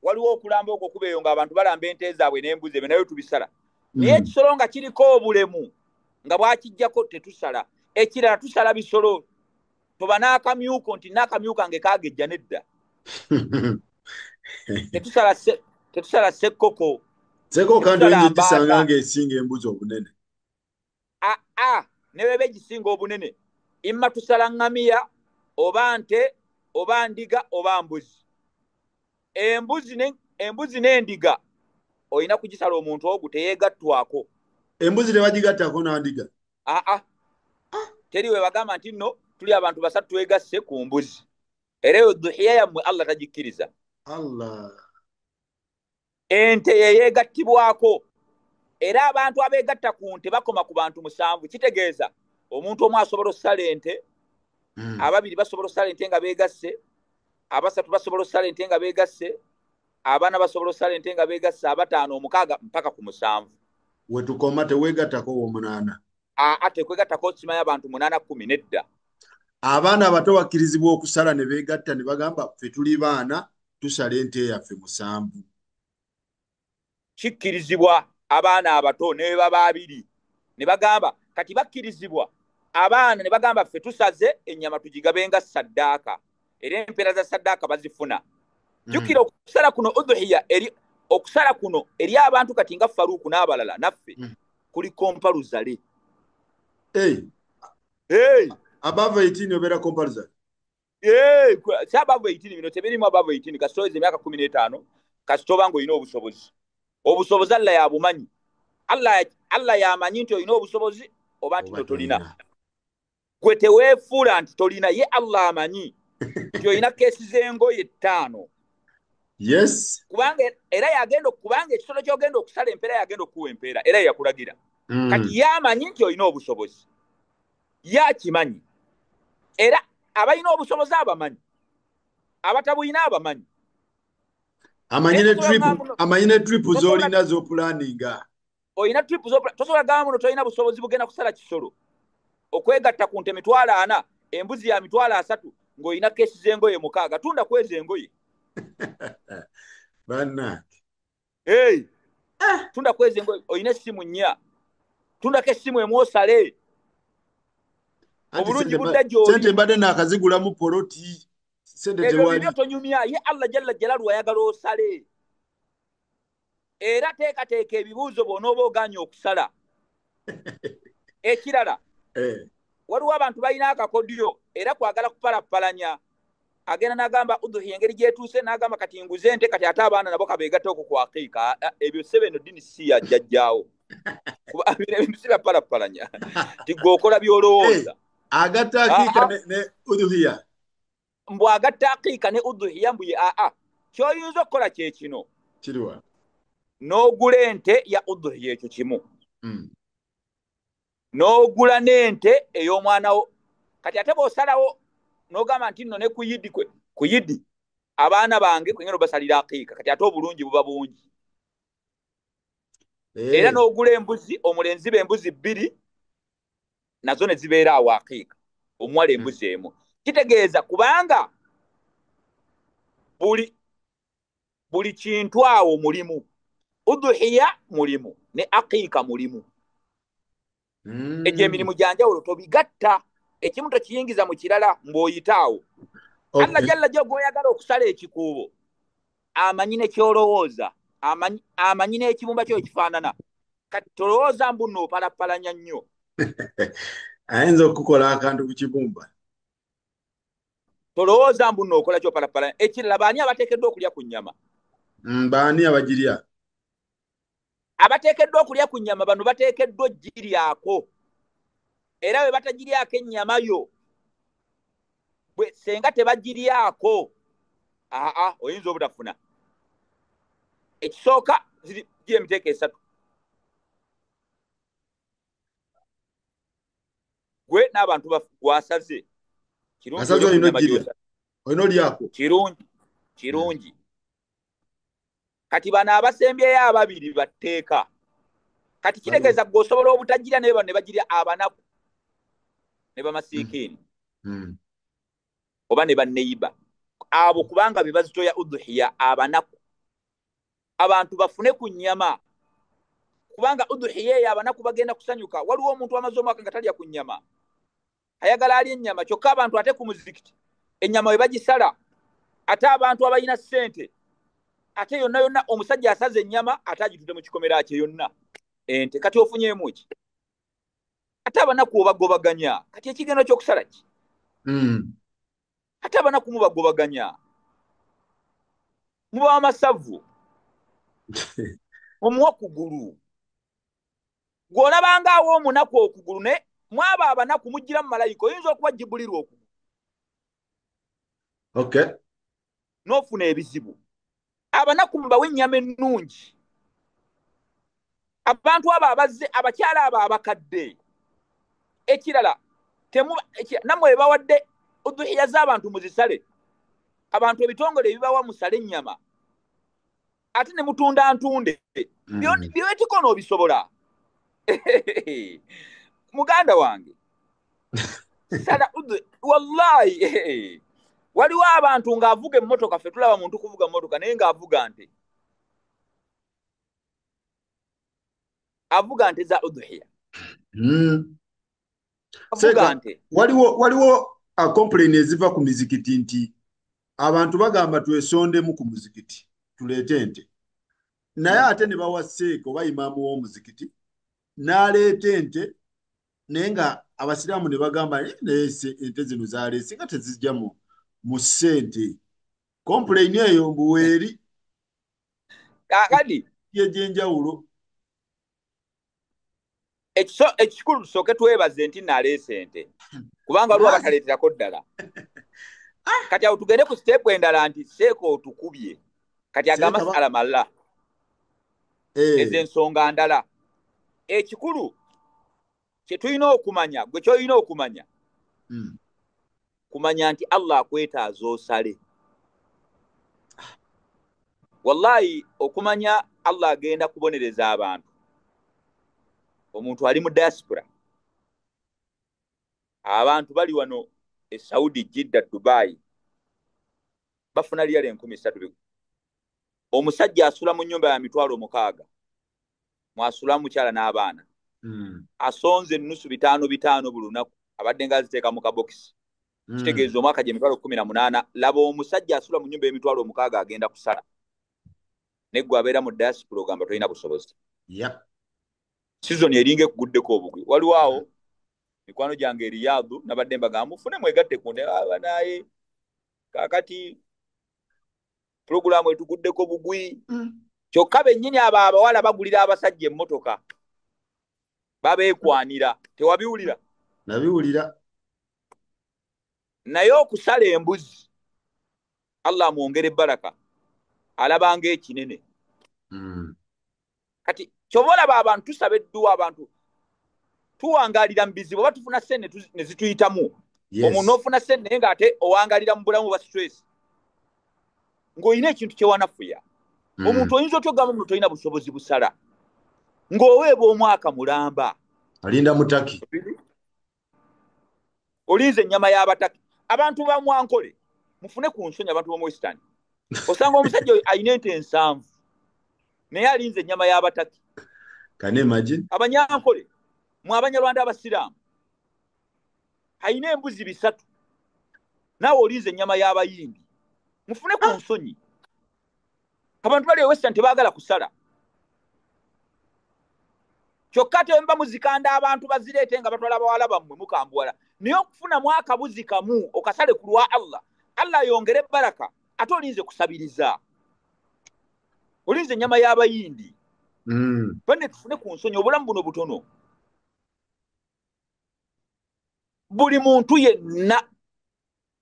waliwo okulamba okwo kubeeyo ng'abantu balamba ente zaabwe n'embuzi, ebyo nayo tubisala. Naye ekisolo nga kiriko obulemu nga bwakijjako tetusala. Ekirala tusala bisolo. Toba n'akamyuko nti n'akamyuka nge kaagejja nedda. Tetusala sekkoko. Sekkoko kandi oyinza gisanga ng'esinga embuzi obunene. Ne bw'eba egisinga obunene, imma tusala ŋŋamiya oba nte oba ndiga oba mbuzi. Embuzi n'endiga olina kugisala omuntu ogwo teyeegattwako. Embuzi tebagigattako n'andiga? Teri we bagamba nti nno tuli abantu basatu twegasse ku mbuzi. Era eyo duhiya yammwe Allah tagikkiriza. Ente yeyeegattibwako. Era abantu abeegatta ku nte bakoma ku bantu 7. Kitegeeza omuntu omu asobola okusala ente, 2 basobola okusala ente nga beegasse, 3 basobola okusala ente nga beegasse, 4 basobola okusala ente nga beegasse, 5, 6 mpaka ku 7. Wetukoma teweegattako wo8. Tekwegattako kimanya abantu 8, 10 nedda. Abaana abato bakkirizibwa okusala ne beegatta ne bagamba ffe tuli baana tusala ente yaffe 7. Kikkirizibwa abaana abato ne baba 2 ne bagamba kati bakkirizibwa abaana ne bagamba ffe tusaze ennyama tugigabenga saddaaka, era empeera za saddaaka bazifuna. Jjukira okusala kuno udhiya okusala kuno eri abantu kati nga Faruku n'abalala naffe kuli kompaluzale. Above 18 obeera kompaluzale? Si above 18 bino tebirimu above 18 kasitozi emyaka 15 kasitoba ng'olina obusobozi. Obusobozi Allah yabumanyi. Allah yamanyi nti olina obusobozi oba nti tolina. Gwe teweefuula nti tolina, ye Allah amanyi nti olina keesi z'engoye 5. Yes. Kubanga era yagenda okubanga ekisolo ky'ogenda okusala empeera yagenda okuwa empeera era yakulagira. Kati yamanyi nti olina obusobozi. Yakimanyi. Era abalina obusobozi abamanyi. Abatabulina abamanyi. amanyine trip zolina zo planninga. Oyina trip zo tosobola gamba muno toyina busobozi bugenda kusala kisolo. Okwegatta ku nte mitwalo 4, embuzi ya mitwalo 3 ng'oyina kesi z'engoye 6 tunda kwezi engoye. Banna. Hey. Tunda kwezi engoye oyina essimu 4. Tunda kesimu emosale. Obulungi budda gy'oli. Sente mbadde nakazigulamu poloti. Sente tewali. Ebyo tonyumya ye Allah jalla jalalu ayagala osale. Era teekateeka ebibuuzo bw'onooba oganye okusala. Ekirala. Waliwo abantu balina akakodyo era kwagala kupalapalanya. Agenda n'agamba udhuhi engeri gyetuuse n'agamba kati nguze ente kati ate abaana nabo kabeegatte okwo ku aqiika. Ebyo sebeno dini si ya jjajjaawo. Kuba ebintu si bapalapalanya. Tigookola byolowooza. Agatta aqiika ne udhuhiya. Mbu agatta aqiika ne udhuhiya mbu ye ky'oyinza okukola kye kino. Kiriwa. N'ogula ente ya udhuhiya ekyo kimu. N'ogula n'ente ey'omwana wo. Kati ate bw'osalawo n'ogamba nti nno ne ku yidi abaana bange kwengera obasalira aqiika kati ate obulungi buba bungi. Era n'ogula embuzi omulenzi b'embuzi 2 nazo ne zibeera awo aqiika omuwala embuzi emu. Kitegeeza kubanga buli kintu awo mulimu. Udhuhiya mulimu ne aqiika mulimu. Egyo emirimu gyanjawulo tobigatta. Ekimu tokiyingiza mu kirala mb'oyitaawo. Allah jalla gy'oyagala okusala ekikuubo amanyi ne kyolowooza amanyi n'ekibumba kyo kifaanana. Kati tolowooza mbu nno opalapalanya nnyo. Ayinza okukola akantu ku kibumba. Tolowooza mbu nno okola kyopalapalanya. Ekirala baani abateekeddwa okulya ku nnyama? Baani abagirya? Abateekeddwa okulya ku nnyama bano bateekeddwa ogiryako. Era bwe batagiryako ennyama yo bwe senga tebagiryako oyinza obutafuna. Ekisooka ziri emiteeko 3. Gwe n'abantu gwasaze kirungi oyina olyako kirungi. Kati bano abasembyeyo ababiri batteeka. Kati kitegeeza gw'osobola obutagirya naye bano ne bagirya abanaku ne bamasiikiini oba ne banneyiba abo kubanga be bazitoya udhuhiya abanaku. Abantu bafune ku nnyama kubanga udhuhiya eyo abanaku bagenda kusanyuka. Waliwo omuntu amaze omwaka nga talya ku nnyama ayagala alya ennyama kyokka abantu ate ku muzikiti ennyama we bagisala ate abantu abalina ssente ate yonna omusajja asaze ennyama ate agitudde mu kikomera kye yonna ente. Kati ofunyeemu ki? Ate abanaku obagobaganya kati ekigendo ky'okusala ki? Ate abanaku mubagobaganya muba amasavu omuwa okugulu gw'olabanga awo omunaku okugulu ne mwaba abanaku mujjira mu malayika oyinza okuba jibulirwa okugulu. N'ofuna ebizibu. Abanaku mubawe ennyama ennungi. Abantu abo abazze abakyala abo abakadde. Ekirala nammwe bawadde udhuhiya z'abantu muzisale. Abantu ebitongole ebibawa musale ennyama ate ne mutunda ntunde byetiko n'obisobola. Muganda wange sala wallahi waliwo abantu ng'avuga emmotoka ffe tulaba muntu kuvuga mmotoka naye ng'avuga nte za udhuhiya. Waliwo complain eziva ku mizikiti nti abantu bagamba twesondemu ku muzikiti tuleete ente naye ate ne bawa seeko oba imaamu w'omuzikiti n'aleeta ente naye nga abasiraamu ne bagamba naye ente zino zaleese nga tezijja mu ssente. Complain eyo mbuweeri kakati yegyenjawulo. Ekikulu tusooke twebaze nti naleese ente kubanga waliwo abataleeterako ddala. Kati awo tugende ku siteepu endala nti seeko otukubye kati agamba salamalla ez'ensonga ndala. Ekikulu kye tulina okumanya gwe kyolina okumanya kumanya nti Allah akwetaaza osale. wallahi okumanya Allah agenda kubonereza abantu omuntu ali mu diaspora abantu bali wano e Saudi Jeddah Dubai bafuna liyale 13 omusajja asula mu nyumba ya mitwalo 6 mwasula mukyala n'abaana asonze nusu 5 buli lunaku abadde nga aziteeka mu kabokisi kitegeeza omwaka gye mitwalo 18 laba omusajja asula mu nyumba y'emitwalo 6 agenda kusala neggwe abeera mu diaspora ogamba tolina busobozi. Season eringa ekuguddeko obugwi waliwo awo mikwano gyange Riyadh nabadde mbagamba mufune mwegatte kunde naye kakati programu etuguddeko bugwi kyokka bennyini abo abawala bagulira abasajja emmotoka babeekwanira tewabiwulira? Nabiwulira. Naye okusala embuzi Allah amwongere baraka alabanga ekinene. Kati kyoboolaba abantu tusaba edduwa abantu tuwangalira mu bizibu oba tufuna ssente ne zituyitamu. Omuntu ofuna ssente naye ng'ate owangalira mu bulamu bwa stress ng'olina ekintu kyewanafuya. Omuntu oyinza otogamba omuntu olina busobozi busala ng'oweebwa omwaka mulamba alinda mutaki olinze ennyama y'abataki. Abantu ba Mwankole mufune ku nsonyi abantu b'omu Western osanga omusajja ayina ente 7 naye alinze ennyama y'abataki. Can you imagine? Abanyankole mu Abanyarwanda abasiraamu ayina embuzi 3 naawe olinze ennyama y'abayindi. Mufune ku nsonyi. Abantu bali e Western tebaagala kusala kyokka temba muzikanda abantu bazireete nga batwala bawala bammwe mukambuwala naye okufuna mwakabuzi kamu okasale ku lwa Allah ayongere baraka ate olinze kusabiriza olinze ennyama y'abayindi. Bane tufune ku nsonyi obulamu buno butono. Buli muntu yenna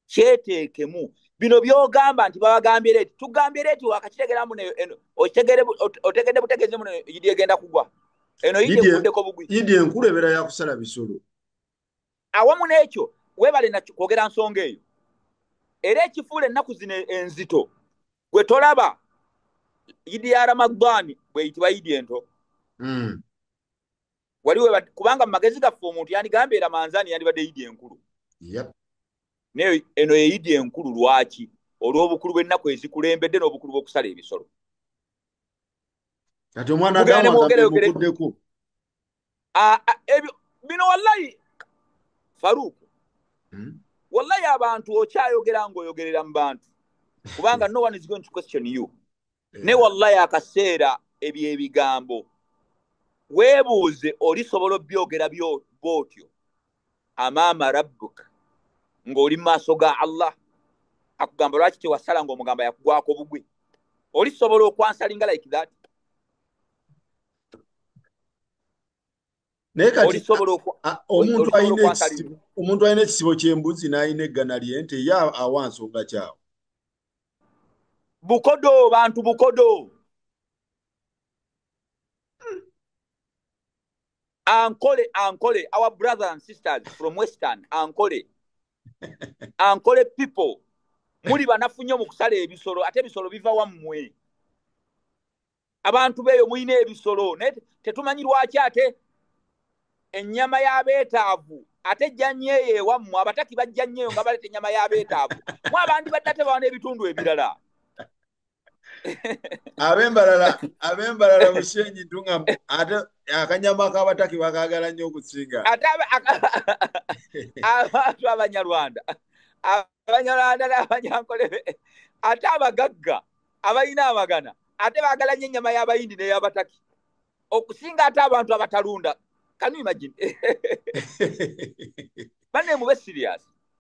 kyeteekemu bino byogamba nti babagambye leeti tugambye leeti wakakitegera muno otegedde butegeze muno yidi egenda kugwa eno yidi ekuddeko bugwi yidi enkulu ebeera yakusala bisolo awamu n'ekyo weebale na kwogera nsonga eyo era ekifuula ennaku zino enzito gwe tolaba yidi ya Ramadani bweyitibwa yidi ento waliwo kubanga mu magezi gaffe omuntu yandigambye era manzani yandibadde yidi enkulu. Naye eno ye yidi enkulu lwaki? Olw'obukulu bw'ennaku ezikulembedde n'obukulu bw'okusala ebisolo. Kati omwana mukuddeko bino wallahi Faruku wallahi abantu okyayogera ng'oyogerera mu bantu kubanga no one is going to question you. Ne wallahi akaseera ebyo ebigambo weebuuze olisobola obyogera bwotyo amaama rabbuka ng'oli mu maaso ga Allah akugamba lwaki tewasala ng'omugamba yakugwako bugwi olisobola okwansalinga like that? Naye kati omuntu alina ekisibo ky'embuzi n'alina eggana ly'ente ye awa nsonga kyawo. Bukodo bantu bukodo. Ankole, our brothers and sisters from Western, Ankole people. Muri banafu nnyo mu kusala ebisolo ate ebisolo biva wammwe. Abantu beeyo muyina ebisolo naye tetumanyi lwaki ate ennyama y'abeetaavu ate jjannyeeyo ewammwe abataki bajja nnyeeyo nga baleeta ennyama y'abeetaavu mu abandi badde ate bawana ebitundu ebirala. Abembalala mushenyi tunga ate akanyama k'abataki bakaagala nnyo okusinga. Ate abantu Abanyarwanda n'Abanyankole ate abagagga abalina amagana ate baagala nnyo ennyama y'abayindi n'ey'abataki okusinga ate abantu abatalunda. Can you imagine? Bane mube serious.